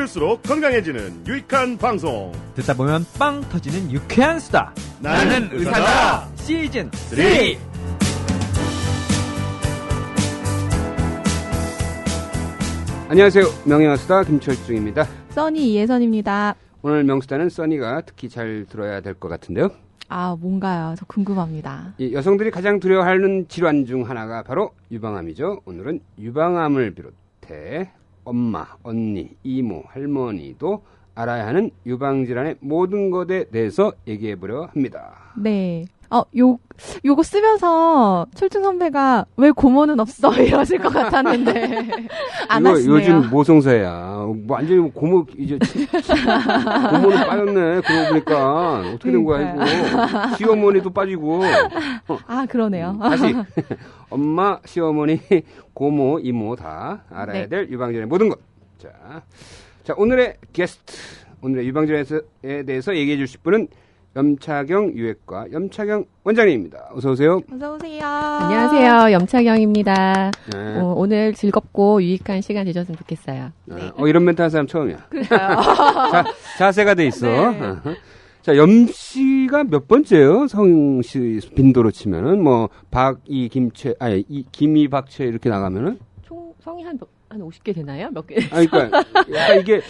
들을수록 건강해지는 유익한 방송. 듣다 보면 빵 터지는 유쾌한 수다. 나는 의사다. 시즌 3. 안녕하세요. 명예수다 김철중입니다. 써니 이혜선입니다. 오늘 명수다는 써니가 특히 잘 들어야 될 것 같은데요. 아, 뭔가요? 저 궁금합니다. 이 여성들이 가장 두려워하는 질환 중 하나가 바로 유방암이죠. 오늘은 유방암을 비롯해 엄마, 언니, 이모, 할머니도 알아야 하는 유방질환의 모든 것에 대해서 얘기해보려 합니다. 네. 요거 쓰면서 철중 선배가 왜 고모는 없어? 이러실 것 같았는데. 안 이거 하시네요. 요즘 모성사야. 뭐 완전히 고모, 이제, 고모는 빠졌네. 그러고 보니까. 어떻게 된 거야, 이거. 시어머니도 빠지고. 아, 그러네요. 다시. 엄마, 시어머니, 고모, 이모 다 알아야 네. 될 유방질환의 모든 것. 자, 오늘의 게스트. 오늘의 유방질환에 대해서 얘기해 주실 분은 염차경 유해과 염차경 원장님입니다. 어서 오세요. 어서 오세요. 안녕하세요. 염차경입니다. 네. 오늘 즐겁고 유익한 시간 되셨으면 좋겠어요. 네. 이런 멘트 하는 사람 처음이야. 그러니까요. 자세가 돼 있어. 네. 자, 염씨가 몇 번째요? 성씨 빈도로 치면은 뭐 박이 김채 김이 박채 이렇게 나가면은 총 성이 한 50개 되나요? 몇 개? 그러니까 약간 이게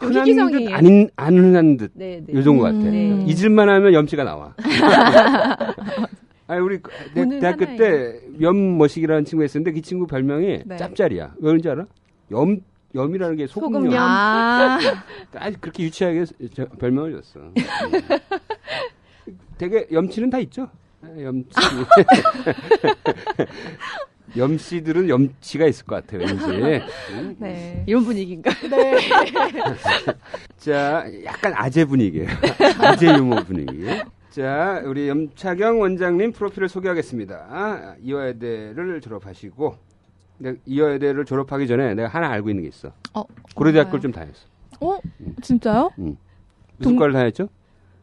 좀 흔한 희귀성이에요. 듯 안 흔한 듯 네, 네. 요 정도 같아. 네. 잊을만 하면 염씨가 나와. 우리 오늘 대학교 하나예요. 때 염머식이라는 친구가 있었는데 그 친구 별명이 네. 짭짤이야. 왜 그런지 알아? 염이라는 게 소금염. 소금염. 아, 아주 그렇게 유치하게 별명을 줬어. 되게 염치는 다 있죠. 염치. 염씨들은 염치가 있을 것 같아요, 왠지. 네. 이런 분위기인가? 네. 자, 약간 아재 분위기예요. 아재 유머 분위기. 자, 우리 염차경 원장님 프로필을 소개하겠습니다. 이화여대를 졸업하시고, 근데 이화여대를 졸업하기 전에 내가 하나 알고 있는 게 있어. 고려대학교를 좀 다녔어. 진짜요? 무슨 과를 다녔죠?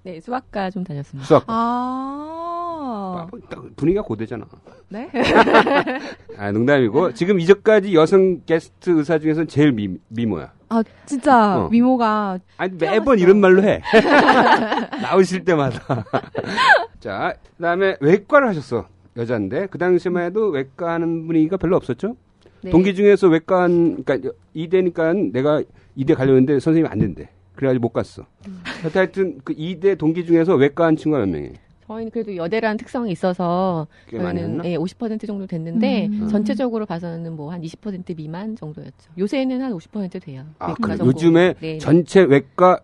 네, 수학과 좀 다녔습니다. 수학과. 아. 분위기가 고대잖아. 네? 농담이고. 지금 이전까지 여성 게스트 의사 중에서는 제일 미모야. 아, 진짜 미모가. 아니, 매번 이런 말로 해. 나오실 때마다. 자, 그 다음에 외과를 하셨어. 여자인데. 그 당시만 해도 외과 하는 분위기가 별로 없었죠? 네. 동기 중에서 외과, 그러니까 이대니까 내가 이대 가려는데 선생님이 안 된대. 그래가지고 못 갔어. 하여튼 그 이대 동기 중에서 외과 한 친구가 몇 명이에요? 저희는 그래도 여대라는 특성이 있어서 꽤 많이 했나? 50% 정도 됐는데 음. 전체적으로 봐서는 뭐 한 20% 미만 정도였죠. 요새는 한 50% 돼요. 아, 외과 그래. 전공. 요즘에 네, 전체 외과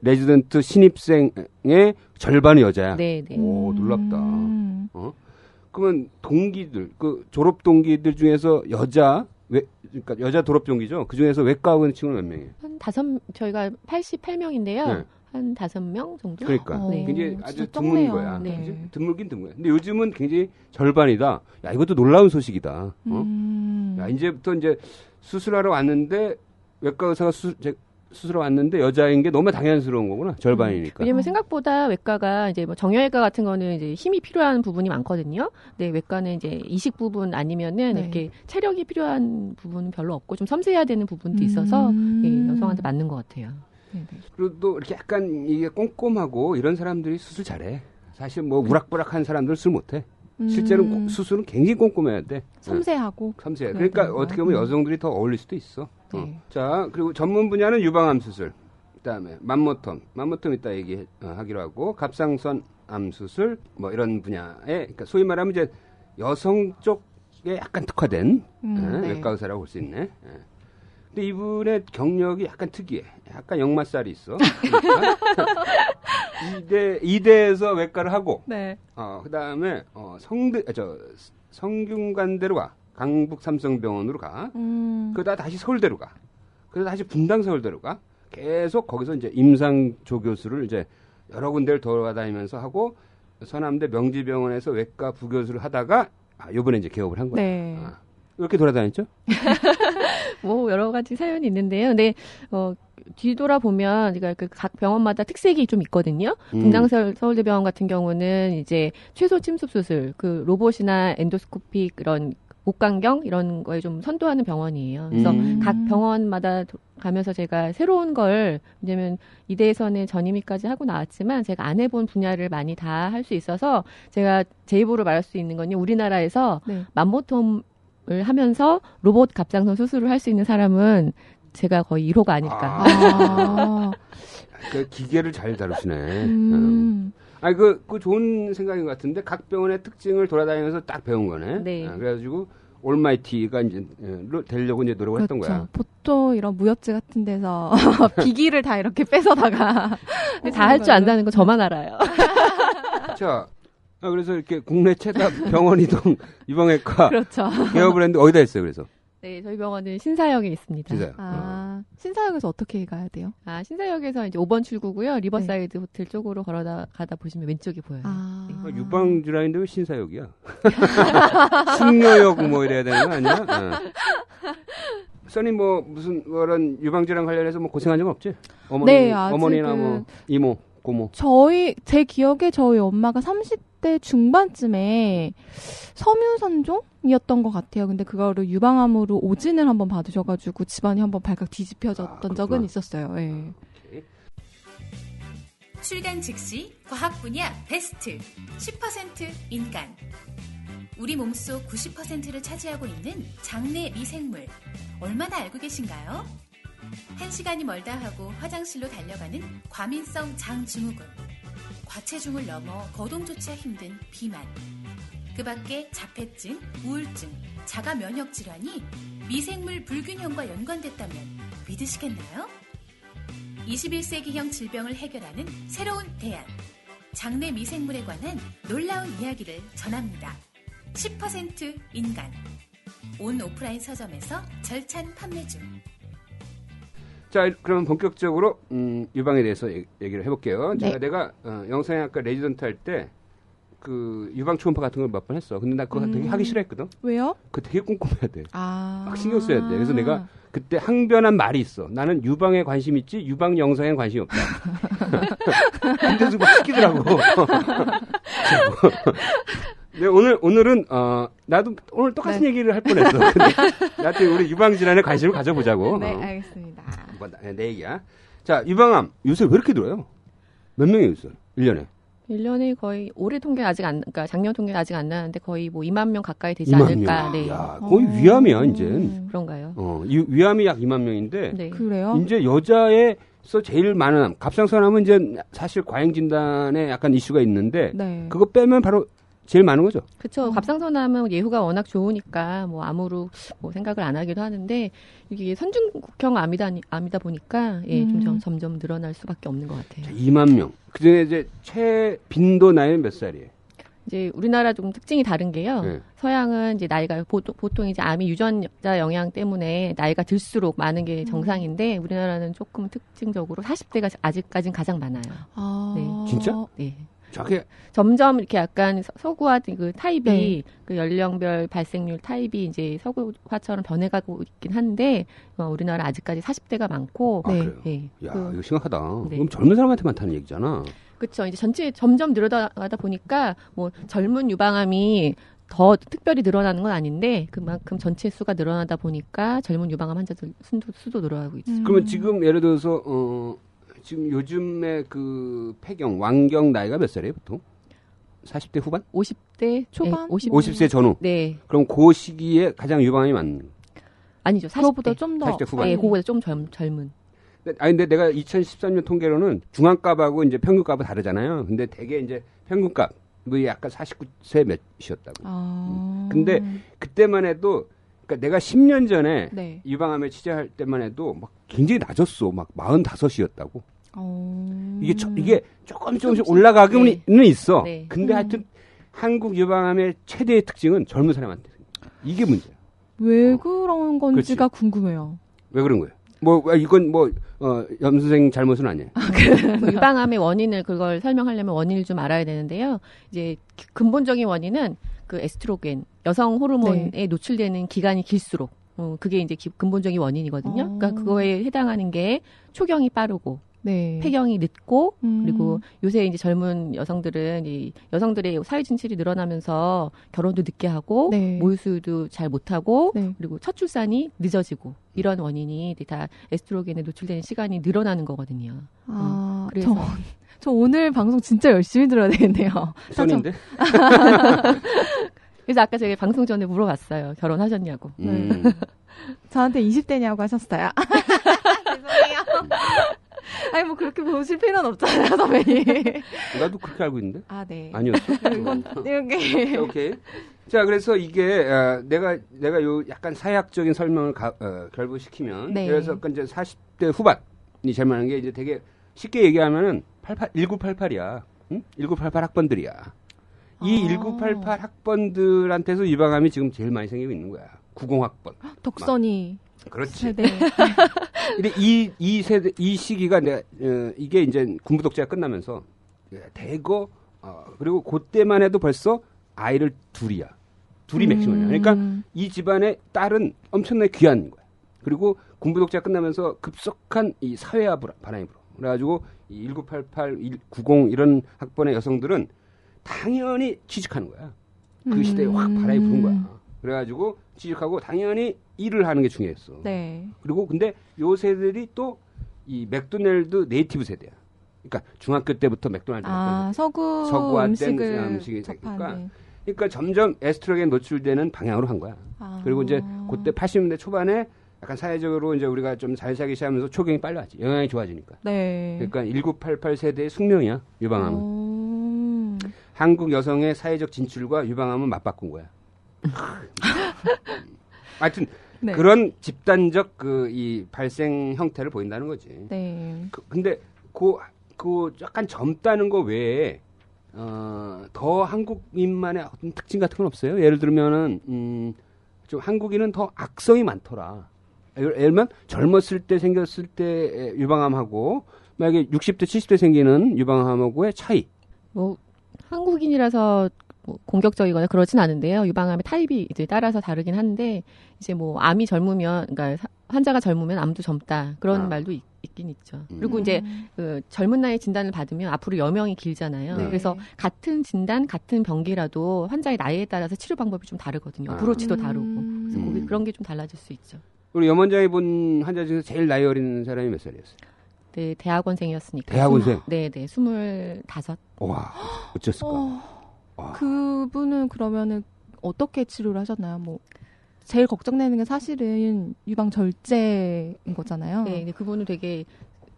레지던트 신입생의 절반이 여자야. 네, 네. 오, 놀랍다. 음. 그러면 동기들, 그 졸업 동기들 중에서 그러니까 여자 졸업 동기죠. 그 중에서 외과 하고 있는 친구는 몇 명이에요? 저희가 88명인데요. 네. 한 5명 정도? 그러니까 네. 굉장히 아주 진짜 드문 적네요. 거야. 네. 그치? 드물긴 드문 거야. 근데 요즘은 굉장히 절반이다. 야, 이것도 놀라운 소식이다. 야, 이제부터 이제 수술하러 왔는데 외과 의사가 수술하러 왔는데 여자인 게 너무 당연스러운 거구나. 절반이니까. 왜냐면 생각보다 외과가 이제 뭐 정형외과 같은 거는 이제 힘이 필요한 부분이 많거든요. 근데 외과는 이제 이식 부분 아니면은 네. 이렇게 체력이 필요한 부분은 별로 없고 좀 섬세해야 되는 부분도 있어서 예, 여성한테 맞는 것 같아요. 네네. 그리고 또 이렇게 약간 이게 꼼꼼하고 이런 사람들이 수술 잘해. 사실 뭐 우락부락한 사람들 술 못해. 실제로 수술은 굉장히 꼼꼼해야 돼. 섬세하고. 섬세해. 그래야 그러니까 되는 어떻게 거야. 보면 여성들이 더 어울릴 수도 있어. 네. 자, 그리고 전문 분야는 유방암 수술. 그다음에 맘모톰 이따 얘기하기로 하고 갑상선 암 수술 뭐 이런 분야에 그러니까 소위 말하면 이제 여성 쪽에 약간 특화된 네. 외과 의사라고 볼 수 있네. 예. 근데 이분의 경력이 약간 특이해. 약간 역마살이 있어. 그러니까 이대에서 외과를 하고 네. 그다음에 성균관대로 가. 강북 삼성병원으로 가. 그러다 다시 서울대로 가. 그러다 다시 분당서울대로 가. 계속 거기서 이제 임상조 교수를 이제 여러 군데를 돌아다니면서 하고 서남대 명지병원에서 외과 부교수를 하다가 요번에 이제 개업을 한 거야. 네. 이렇게 돌아다녔죠? 뭐 여러 가지 사연이 있는데요. 근데 뒤돌아보면 그러니까 각 병원마다 특색이 좀 있거든요. 분당서울대병원 같은 경우는 이제 최소 침습 수술, 그 로봇이나 엔도스코피 그런 목강경 이런 거에 좀 선도하는 병원이에요. 그래서 각 병원마다 가면서 제가 새로운 걸, 왜냐면 이대에서는 전임의까지 하고 나왔지만 제가 안 해본 분야를 많이 다 할 수 있어서 제가 제 입으로 말할 수 있는 건요. 우리나라에서 네. 맘모톰을 하면서 로봇 갑상선 수술을 할 수 있는 사람은 제가 거의 1호가 아닐까. 아. 그 기계를 잘 다루시네. 아니, 그 좋은 생각인 것 같은데, 각 병원의 특징을 돌아다니면서 딱 배운 거네. 네. 그래가지고, 올마이티가 이제, 되려고 이제 노력을 했던 거야. 보통 이런 무협지 같은 데서 비기를 다 이렇게 뺏어다가. 근데 다 할 줄 안다는 건 저만 알아요. 자, 그래서 이렇게 국내 최다 병원 이동 유방외과 그렇죠. 에어 브랜드 어디다 했어요, 그래서? 네, 저희 병원은 신사역에 있습니다. 진짜요? 신사역에서 어떻게 가야 돼요? 신사역에서 이제 5번 출구고요. 리버사이드 호텔 쪽으로 가다 보시면 왼쪽이 보여요. 네. 유방질환인데 왜 신사역이야? 숙녀역 뭐 이래야 되는 거 아니야? 써니 뭐 무슨 그런 유방질환 관련해서 뭐 고생한 적 없지? 네, 아직은 어머니나 뭐 이모, 고모. 제 기억에 저희 엄마가 30대 중반쯤에 섬유선종이었던 것 같아요. 근데 그거를 유방암으로 오진을 한번 받으셔가지고 집안이 한번 발칵 뒤집혀졌던 적은 있었어요. 예. 출간 즉시 과학 분야 베스트 10% 인간. 우리 몸속 90%를 차지하고 있는 장내 미생물. 얼마나 알고 계신가요? 1시간이 멀다 하고 화장실로 달려가는 과민성 장증후군. 과체중을 넘어 거동조차 힘든 비만. 그 밖에 자폐증, 우울증, 자가 면역 질환이 미생물 불균형과 연관됐다면 믿으시겠나요? 21세기형 질병을 해결하는 새로운 대안. 장내 미생물에 관한 놀라운 이야기를 전합니다. 10% 인간. 온 오프라인 서점에서 절찬 판매 중. 자, 그럼 본격적으로 유방에 대해서 얘기를 해볼게요. 네. 내가 영상의학과 레지던트 할 때 그 유방 초음파 같은 걸 몇 번 했어. 근데 나 그거 되게 하기 싫어했거든. 왜요? 그거 되게 꼼꼼해야 돼. 막 막 신경 써야 돼. 그래서 내가 그때 항변한 말이 있어. 나는 유방에 관심 있지 유방 영상에 관심이 없다. 근데도 막 시키더라고. 네, 오늘은 나도 오늘 똑같은 얘기를 할 뻔했어. 근데 나한테 우리 유방 질환에 관심을 가져보자고. 네, 알겠습니다. 내 얘기야. 자, 유방암 요새 왜 이렇게 들어요? 몇 명이 있어요? 1년에? 1년에 거의 올해 통계 그러니까 작년 통계 아직 안 나는데 거의 뭐 2만 명 가까이 되지 2만 않을까. 명. 네. 야, 거의 위암이야, 이제. 그런가요? 위암이 약 2만 명인데 네. 그래요? 이제 여자에서 제일 많은 암, 갑상선암은 이제 사실 과잉 진단에 약간 이슈가 있는데 네. 그거 빼면 바로 제일 많은 거죠. 그렇죠. 갑상선암은 예후가 워낙 좋으니까 뭐 암으로 뭐 생각을 안 하기도 하는데 이게 선중국형 암이다 보니까 점점 늘어날 수밖에 없는 것 같아요. 자, 2만 명. 그중에 이제 최빈도 나이는 몇 살이에요? 이제 우리나라 좀 특징이 다른 게요. 네. 서양은 이제 나이가 보통 이제 암이 유전자 영향 때문에 나이가 들수록 많은 게 정상인데 우리나라는 조금 특징적으로 40대가 아직까지는 가장 많아요. 네. 진짜? 네. 저게 점점 이렇게 약간 서구화된 그 타입이 네. 그 연령별 발생률 타입이 이제 서구화처럼 변해가고 있긴 한데 우리나라 아직까지 40대가 많고. 아, 그래요? 네. 야, 이거 심각하다. 네. 그럼 젊은 사람한테 많다는 얘기잖아. 그렇죠. 이제 전체 점점 늘어나다 보니까 뭐 젊은 유방암이 더 특별히 늘어나는 건 아닌데 그만큼 전체 수가 늘어나다 보니까 젊은 유방암 환자들 수도 늘어나고 있어요. 그러면 지금 예를 들어서 지금 요즘에 그 완경 나이가 몇 살이에요, 보통? 40대 후반? 50대 초반? 네, 50세 전후. 네. 그럼 그 시기에 가장 유방암이 많은. 아니죠. 40대. 그거보다 좀 더 40대 후반. 네, 그거보다 좀 젊은. 근데 내가 2013년 통계로는 중앙값하고 이제 평균값은 다르잖아요. 근데 되게 이제 평균값, 뭐 약간 49세 몇이었다고. 근데 그때만 해도, 그러니까 내가 10년 전에 네. 유방암에 취재할 때만 해도 막 굉장히 낮았어. 막 45이었다고. 이게 조금씩 올라가고는 있어. 네. 근데 하여튼 한국 유방암의 최대의 특징은 젊은 사람한테. 이게 문제야. 왜 그런 건지가 궁금해요. 왜 그런 거예요? 이건 염 선생 잘못은 아니에요. 뭐 유방암의 원인을 그걸 설명하려면 원인을 좀 알아야 되는데요. 이제 근본적인 원인은 그 에스트로겐 여성 호르몬에 노출되는 기간이 길수록 그게 이제 근본적인 원인이거든요. 그러니까 그거에 해당하는 게 초경이 빠르고 네. 폐경이 늦고 그리고 요새 이제 젊은 여성들은 이 여성들의 사회 진출이 늘어나면서 결혼도 늦게 하고 네. 모유수유도 잘 못하고 네. 그리고 첫 출산이 늦어지고 이런 원인이 다 에스트로겐에 노출되는 시간이 늘어나는 거거든요. 아, 그래서 저 오늘 방송 진짜 열심히 들어야 되겠네요. son인데? 그래서 아까 제가 방송 전에 물어봤어요. 결혼하셨냐고. 저한테 20대냐고 하셨어요. 죄송해요. 아니 뭐 그렇게 보실 필요는 없잖아요, 선배님. 나도 그렇게 알고 있는데? 아, 네. 아니었어? 이건 이렇게. 오케이. 자, 그래서 이게 내가 요 약간 사회학적인 설명을 결부시키면 네. 그래서 이제 40대 후반이 제일 많은 게 이제 되게 쉽게 얘기하면은 1988이야. 응? 1988 학번들이야. 이 1988 학번들한테서 유방암이 지금 제일 많이 생기고 있는 거야. 90학번. 덕선이 그렇지. 세대. 근데 이 세대 이 시기가 이게 이제 군부독재가 끝나면서 대거 그리고 그때만 해도 벌써 아이를 둘이야. 둘이 맥시멈이야. 그러니까 이 집안의 딸은 엄청나게 귀한 거야. 그리고 군부독재가 끝나면서 급속한 이 사회화 바람이 불어. 그래가지고 이 1988, 90 이런 학번의 여성들은 당연히 취직하는 거야. 그 시대에 확 바람이 부는 거야. 그래가지고 취직하고 당연히 일을 하는 게 중요했어. 네. 그리고 근데 요 세대들이 또 이 맥도날드 네이티브 세대야. 그러니까 중학교 때부터 맥도날드 서구 서구화된 음식이 접하니까 그러니까 점점 에스트로겐 노출되는 방향으로 한 거야. 그리고 이제 그때 80년대 초반에 약간 사회적으로 이제 우리가 좀 잘 살기 시작하면서 초경이 빨리 왔지. 영양이 좋아지니까. 네. 그러니까 1988 세대의 숙명이야. 유방암은. 한국 여성의 사회적 진출과 유방암은 맞바꾼 거야. 하여튼 네. 그런 집단적 이 발생 형태를 보인다는 거지. 네. 근데 그 약간 젊다는 거 외에 더 한국인만의 어떤 특징 같은 건 없어요? 예를 들면은 좀 한국인은 더 악성이 많더라. 예를 들면 젊었을 때 생겼을 때 유방암하고 만약에 60대 70대 생기는 유방암하고의 차이. 뭐 한국인이라서 뭐 공격적이거나 그러진 않은데요. 유방암의 타입이 이제 따라서 다르긴 한데 이제 뭐 암이 젊으면 그러니까 환자가 젊으면 암도 젊다 그런 말도 있긴 있죠. 그리고 이제 그 젊은 나이에 진단을 받으면 앞으로 여명이 길잖아요. 네. 그래서 같은 진단 같은 병기라도 환자의 나이에 따라서 치료 방법이 좀 다르거든요. 브로치도 다르고 그래서 그런 게 좀 달라질 수 있죠. 우리 염원장이 본 환자 중에서 제일 나이 어린 사람이 몇 살이었어요? 네, 대학원생이었으니까. 대학원생? 네, 25. 와, 어쩌을까? 그분은 그러면은 어떻게 치료를 하셨나요? 뭐 제일 걱정되는 게 사실은 유방 절제인 거잖아요. 네, 근데 그분은 되게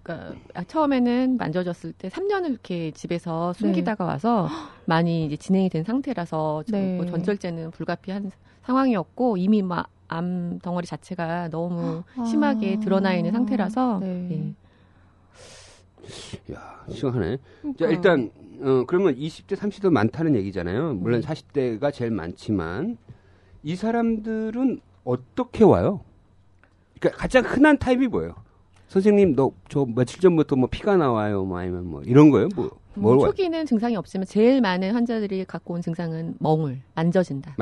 그러니까 처음에는 만져졌을 때 3년을 이렇게 집에서 숨기다가 와서 많이 이제 진행이 된 상태라서 뭐 전절제는 불가피한 상황이었고 이미 막 암 덩어리 자체가 너무 심하게 드러나 있는 상태라서 네. 야, 심하네. 자, 일단 그러면 20대, 30대 많다는 얘기잖아요. 물론 40대가 제일 많지만 이 사람들은 어떻게 와요? 그러니까 가장 흔한 타입이 뭐예요? 선생님, 저 며칠 전부터 뭐 피가 나와요, 뭐 아니면 뭐 이런 거예요? 초기는 증상이 없지만 제일 많은 환자들이 갖고 온 증상은 멍울, 만져진다.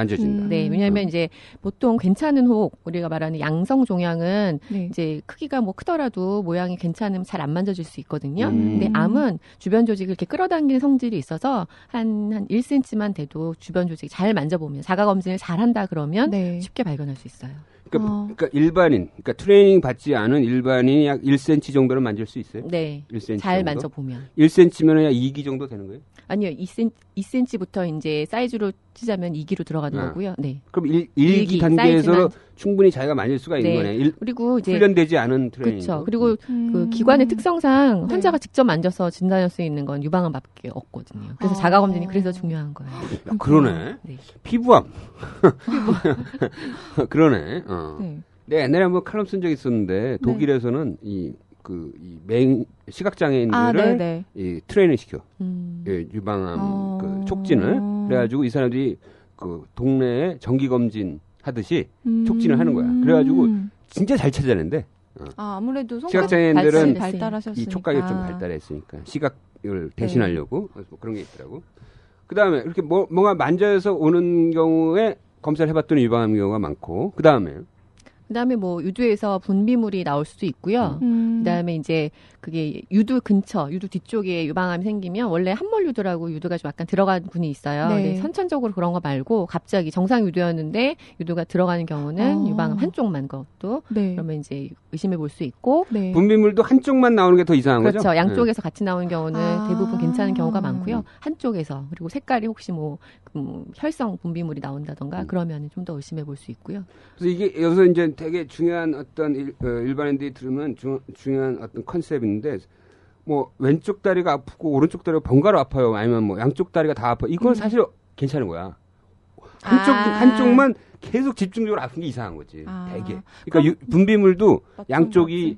네, 왜냐하면 이제 보통 괜찮은 혹 우리가 말하는 양성 종양은 이제 크기가 뭐 크더라도 모양이 괜찮으면 잘 안 만져질 수 있거든요. 근데 암은 주변 조직을 이렇게 끌어당기는 성질이 있어서 한 1cm만 돼도 주변 조직이 잘 만져보면 자가 검진을 잘 한다 그러면 쉽게 발견할 수 있어요. 그러니까 일반인, 그러니까 트레이닝 받지 않은 일반인이 약 1cm 정도는 만질 수 있어요? 네. 1cm 잘 정도? 만져보면. 1cm면 약 2기 정도 되는 거예요? 아니요. 2cm부터 이제 사이즈로 치자면 2기로 들어가는 거고요. 네. 그럼 1기 단계에서 충분히 자기가 만질 수가 있는 거네. 그리고 이제 훈련되지 않은 트레이닝. 그렇죠. 그리고 그 기관의 특성상 환자가 직접 만져서 진단할 수 있는 건 유방암밖에 없거든요. 그래서 자가 검진이 그래서 중요한 거예요. 야, 그러네. 네. 피부암. 그러네. 내가 옛날에 한번 칼럼 쓴 적이 있었는데 독일에서는 이 시각장애인들을 이 트레이닝 시켜. 예, 유방암 그 촉진을. 그래가지고 이 사람들이 그 동네에 정기 검진 하듯이 촉진을 하는 거야. 그래가지고 진짜 잘 찾아낸대. 아무래도 시각장애인들은 발달하셨으니까. 이 촉각이 좀 발달했으니까 시각을 대신하려고 뭐 그런 게 있더라고. 그 다음에 이렇게 뭔가 만져서 오는 경우에 검사를 해봤더니 유방암 경우가 많고 그 다음에 그다음에 뭐 유두에서 분비물이 나올 수도 있고요. 그다음에 이제 그게 유두 근처, 유두 뒤쪽에 유방암이 생기면 원래 함몰 유두라고 유두가 좀 약간 들어간 분이 있어요. 네. 근데 선천적으로 그런 거 말고 갑자기 정상 유두였는데 유두가 들어가는 경우는 유방암 한쪽만 것도 네. 그러면 이제 의심해 볼 수 있고 네. 분비물도 한쪽만 나오는 게 더 이상한 그렇죠. 거죠? 양쪽에서 같이 나오는 경우는 아. 대부분 괜찮은 경우가 많고요. 한쪽에서 그리고 색깔이 혹시 뭐 혈성 분비물이 나온다던가 그러면 좀 더 의심해 볼 수 있고요. 그래서 이게 여기서 이제 되게 중요한 어떤 일반인들이 들으면 중요한 어떤 컨셉인데 뭐 왼쪽 다리가 아프고 오른쪽 다리가 번갈아 아파요. 아니면 뭐 양쪽 다리가 다 아파. 이건 사실 괜찮은 거야. 한쪽만 계속 집중적으로 아픈 게 이상한 거지. 되게. 그러니까 분비물도 양쪽이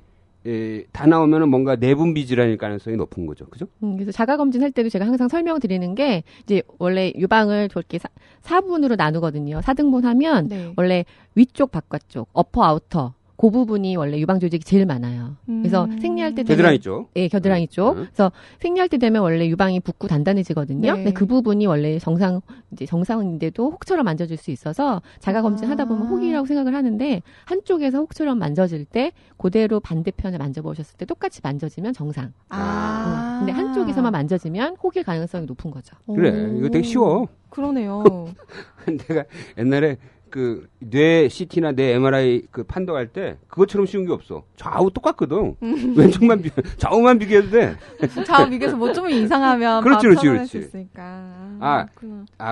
다 나오면은 뭔가 내분비 질환일 가능성이 높은 거죠. 그죠? 그래서 자가 검진할 때도 제가 항상 설명드리는 게 이제 원래 유방을 저렇게 4분으로 나누거든요. 4등분 하면 네. 원래 위쪽 바깥쪽, 어퍼 아우터 그 부분이 원래 유방 조직이 제일 많아요. 그래서 생리할 때 되면 겨드랑이 쪽. 예, 겨드랑이 쪽. 그래서 생리할 때 되면 원래 유방이 붓고 단단해지거든요. 네. 근데 그 부분이 원래 정상인데도 혹처럼 만져질 수 있어서 자가 검진 하다 보면 혹이라고 생각을 하는데 한쪽에서 혹처럼 만져질 때 그대로 반대편을 만져보셨을 때 똑같이 만져지면 정상. 근데 한쪽에서만 만져지면 혹일 가능성이 높은 거죠. 그래. 이거 되게 쉬워. 그러네요. 내가 옛날에 그 뇌 CT나 뇌 MRI 그 판독할 때 그것처럼 쉬운 게 없어. 좌우 똑같거든. 왼쪽만 좌우만 비교해도 돼. 좌우 비교해서 뭐 좀 이상하면 그렇지, 그렇지, 판단할 수 그렇지. 있으니까.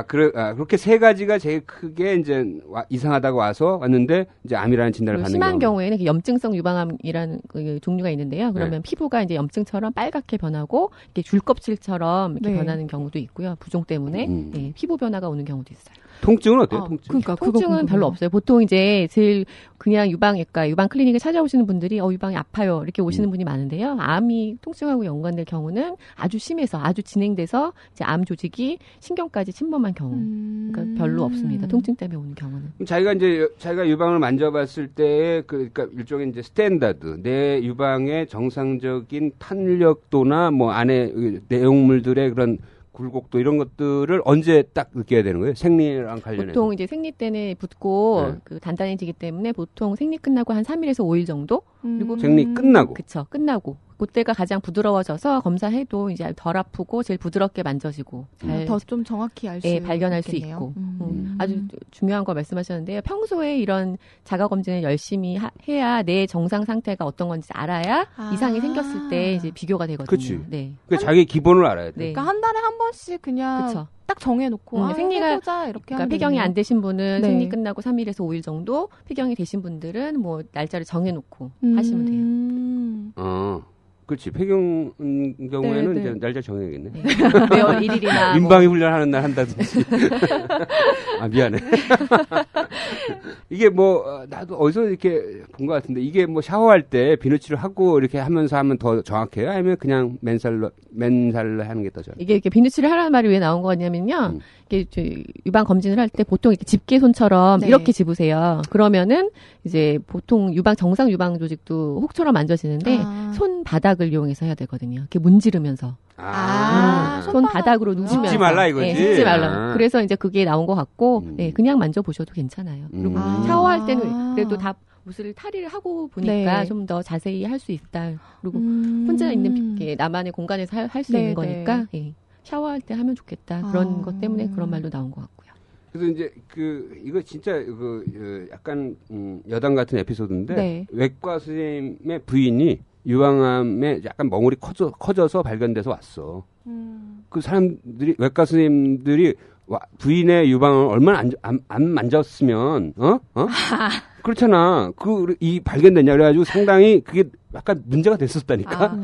그렇게 세 가지가 제일 크게 이제 이상하다고 왔는데 이제 암이라는 진단을 받는 심한 경우. 경우에는 염증성 유방암이라는 그 종류가 있는데요. 그러면 피부가 이제 염증처럼 빨갛게 변하고 이렇게 줄껍질처럼 이렇게 네. 변하는 경우도 있고요. 부종 때문에 예, 피부 변화가 오는 경우도 있어요. 통증은 어때요? 통증? 그러니까 통증은 별로 없어요. 보통 이제 제일 그냥 유방외과, 유방 클리닉에 찾아오시는 분들이 유방이 아파요 이렇게 오시는 분이 많은데요. 암이 통증하고 연관될 경우는 아주 심해서 아주 진행돼서 이제 암 조직이 신경까지 침범한 경우, 그러니까 별로 없습니다. 통증 때문에 오는 경우는. 자기가 유방을 만져봤을 때의 그러니까 일종의 이제 스탠다드 내 유방의 정상적인 탄력도나 뭐 안에 내용물들의 그런 굴곡도 이런 것들을 언제 딱 느껴야 되는 거예요? 생리랑 관련해서. 보통 이제 생리 때는 붓고 네. 그 단단해지기 때문에 보통 생리 끝나고 한 3일에서 5일 정도? 그리고 생리 끝나고. 그쵸. 끝나고. 그때가 가장 부드러워져서 검사해도 이제 덜 아프고 제일 부드럽게 만져지고 잘 더 좀 정확히 알 수 발견할 수 있겠네요. 있고 아주 중요한 거 말씀하셨는데요. 평소에 이런 자가 검진을 열심히 해야 내 정상 상태가 어떤 건지 알아야 이상이 생겼을 때 이제 비교가 되거든요. 그치. 네. 그러니까 자기 기본을 알아야 돼. 네. 그러니까 한 달에 한 번씩 그냥 그쵸. 딱 정해놓고 해보자 이렇게 그러니까 하면 폐경이 되겠네요. 안 되신 분은 네. 생리 끝나고 3일에서 5일 정도, 폐경이 되신 분들은 뭐 날짜를 정해놓고 하시면 돼요. 그렇지. 폐경 경우에는 네, 이제 네. 날짜 정해야겠네. 네. 매월 1일이나 민방위 훈련하는 날 한다든지. 아, 미안해. 이게 뭐, 나도 어디서 이렇게 본 것 같은데, 이게 뭐 샤워할 때 비누칠을 하고 이렇게 하면서 하면 더 정확해요? 아니면 그냥 맨살로 하는 게 더 좋아요? 이게 이렇게 비누칠을 하라는 말이 왜 나온 거냐면요. 이게 유방 검진을 할 때 보통 이렇게 집게 손처럼 네. 이렇게 집으세요. 그러면은 이제 보통 정상 유방 조직도 혹처럼 만져지는데 손 바닥을 이용해서 해야 되거든요. 이렇게 문지르면서. 손 바닥으로 누시면서. 짚지 말라 이거지. 네, 짚지 말라. 그래서 이제 그게 나온 것 같고, 네, 그냥 만져보셔도 괜찮아요. 그리고 샤워할 때는 그래도 다 옷을 탈의를 하고 보니까 네. 좀 더 자세히 할 수 있다. 그리고 혼자 있는 나만의 공간에서 할 수 네, 있는 거니까 예, 샤워할 때 하면 좋겠다. 그런 것 때문에 그런 말도 나온 것 같고요. 그래서 이제 이거 진짜 약간 여담 같은 에피소드인데 네. 외과 선생님의 부인이 유방암에 약간 멍울이 커져서 발견돼서 왔어. 그 사람들이 외과 선생님들이 부인의 유방을 얼마나 안 만졌으면 그렇잖아. 이 발견됐냐 그래가지고 상당히 그게 약간 문제가 됐었다니까.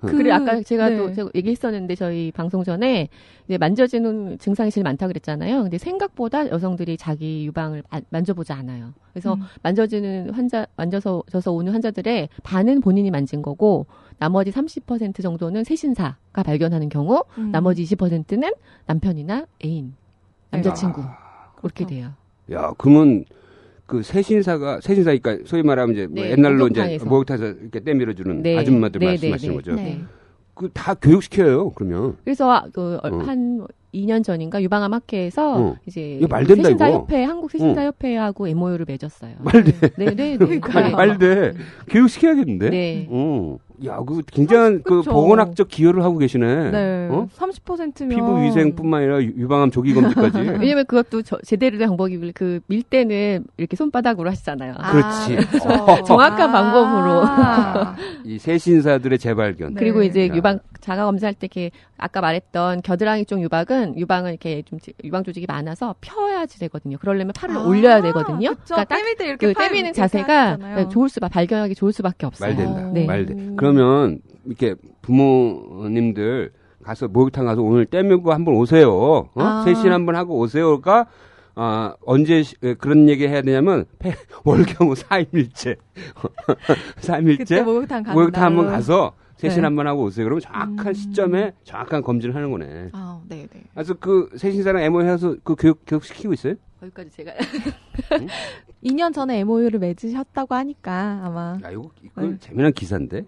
그래 아까 제가 네. 또 제가 얘기했었는데 저희 방송 전에 이제 만져지는 증상이 제일 많다 그랬잖아요. 근데 생각보다 여성들이 자기 유방을 만져보지 않아요. 그래서 만져서 오는 환자들의 반은 본인이 만진 거고 나머지 30% 정도는 세신사가 발견하는 경우 나머지 20%는 남편이나 애인, 남자친구 그렇게 돼요. 야, 그러면 그 세신사니까 소위 말하면 이제 뭐 네, 옛날로 목욕탕에서. 이제 목욕탕에서 이렇게 때밀어주는 아줌마들 말씀하시는 거죠. 네. 그 다 교육시켜요. 그러면. 그래서 2년 전인가 유방암 학회에서 이제 이거 말 된다, 세신사 이거. 협회 한국 세신사 협회하고 MOU를 맺었어요. 말돼. 네. 말돼. 교육시켜야겠는데. 네. 야, 그 굉장한 그 그쵸. 보건학적 기여를 하고 계시네. 네. 어? 30%면 피부 위생뿐만 아니라 유방암 조기 검진까지. 왜냐면 그것도 제대로 된 방법이 그 밀 때는 이렇게 손바닥으로 하시잖아요. 그렇지. 그렇죠. 정확한 방법으로. 이 새신사들의 재발견. 네. 그리고 이제 야. 유방 자가 검사할 때 이렇게 아까 말했던 겨드랑이 쪽 유방은 이렇게 좀 유방 조직이 많아서 펴야지 되거든요. 그러려면 팔을 올려야 되거든요. 그쵸. 그러니까 딱 떼밀 때 이렇게 그 팔 떼미는 이렇게 자세가 하잖아요. 발견하기 좋을 수밖에 없어요. 말된다. 네. 말돼. 그러면 이렇게 부모님들 가서 목욕탕 가서 오늘 떼밀고 한번 오세요. 세신 한번 하고 오세요가 언제 그런 얘기 해야 되냐면 월경우 4일째. 3일째 그때 목욕탕 가는 목욕탕 한번 날로. 가서 세신 네. 한번 하고 오세요. 그러면 정확한 시점에 정확한 검진을 하는 거네. 아, 네. 그래서 그 세신사랑 MOU 해서 그 교육 시키고 있어요? 거기까지 제가 2년 전에 MOU를 맺으셨다고 하니까 아마. 야, 이거 재미난 기사인데.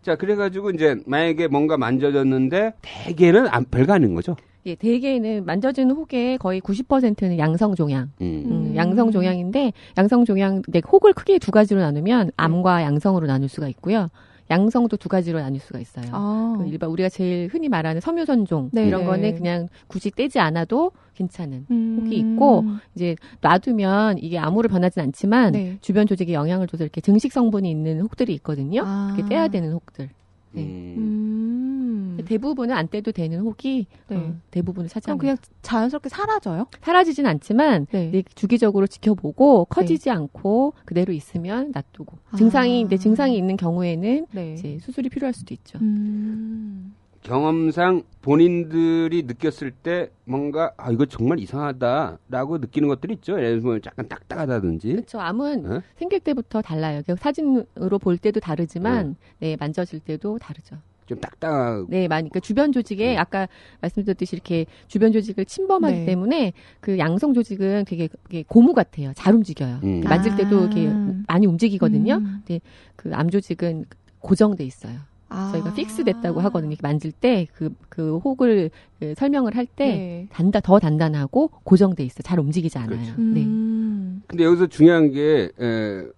자, 그래가지고 이제 만약에 뭔가 만져졌는데 대개는 별거 아닌 거죠. 예, 대개는 만져지는 혹의 거의 90%는 양성 종양. 음. 양성 종양인데 양성 종양 혹을 크게 두 가지로 나누면 암과 양성으로 나눌 수가 있고요. 양성도 두 가지로 나눌 수가 있어요. 그 일반 우리가 제일 흔히 말하는 섬유선종 네, 이런 네. 거는 그냥 굳이 떼지 않아도 괜찮은 혹이 있고 이제 놔두면 이게 암으로 변하진 않지만 네. 주변 조직에 영향을 줘서 이렇게 증식 성분이 있는 혹들이 있거든요. 아. 그게 떼야 되는 혹들. 네. 대부분은 안 떼도 되는 혹이 네. 대부분을 그럼 차지합니다. 그냥 자연스럽게 사라져요? 사라지진 않지만 네. 이제 주기적으로 지켜보고 커지지 않고 그대로 있으면 놔두고 증상이 있는 경우에는 네. 이제 수술이 필요할 수도 있죠. 경험상 본인들이 느꼈을 때 뭔가 이거 정말 이상하다라고 느끼는 것들이 있죠. 예를 들면 약간 딱딱하다든지. 그렇죠. 암은 어? 생길 때부터 달라요. 사진으로 볼 때도 다르지만 네, 만져질 때도 다르죠. 좀 딱딱하고. 네, 많이. 그러니까 주변 조직에 아까 말씀드렸듯이 이렇게 주변 조직을 침범하기 네. 때문에 그 양성 조직은 되게 고무 같아요. 잘 움직여요. 만질 때도 이렇게 많이 움직이거든요. 근데 그 암 조직은 고정돼 있어요. 저희가 픽스 됐다고 하거든요. 이렇게 만질 때 그 혹을 설명을 할 때 네. 더 단단하고 고정돼 있어. 잘 움직이지 않아요. 그렇죠. 네. 근데 여기서 중요한 게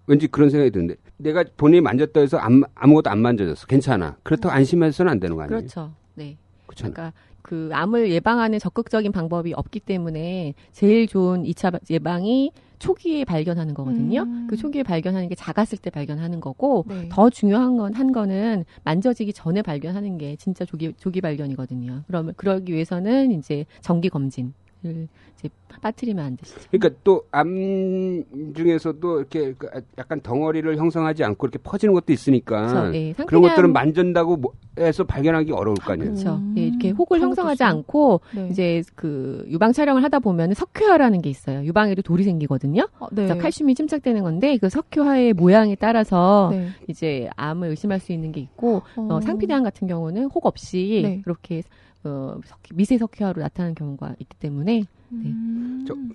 왠지 그런 생각이 드는데 내가 본인이 만졌다 해서 아무것도 안 만져졌어. 괜찮아. 그렇다고 안심해서는 안 되는 거 아니에요? 그렇죠. 네. 그렇잖아. 그러니까 그 암을 예방하는 적극적인 방법이 없기 때문에 제일 좋은 2차 예방이 초기에 발견하는 거거든요. 그 초기에 발견하는 게 작았을 때 발견하는 거고 네. 더 중요한 거는 만져지기 전에 발견하는 게 진짜 조기 발견이거든요. 그러기 위해서는 이제 정기 검진을 이제 빠뜨리면 안 되시죠. 그러니까 또 암 중에서도 이렇게 약간 덩어리를 형성하지 않고 이렇게 퍼지는 것도 있으니까 그렇죠. 네, 그런 것들은 만진다고 해서 발견하기 어려울 거 아니에요. 그렇죠. 네, 이렇게 혹을 그런 형성하지 것도 않고 네. 이제 그 유방 촬영을 하다 보면 석회화라는 게 있어요. 유방에도 돌이 생기거든요. 네. 그래서 칼슘이 침착되는 건데 그 석회화의 모양에 따라서 네. 이제 암을 의심할 수 있는 게 있고 상피대암 같은 경우는 혹 없이 네. 그렇게 미세 석회화로 나타나는 경우가 있기 때문에 네.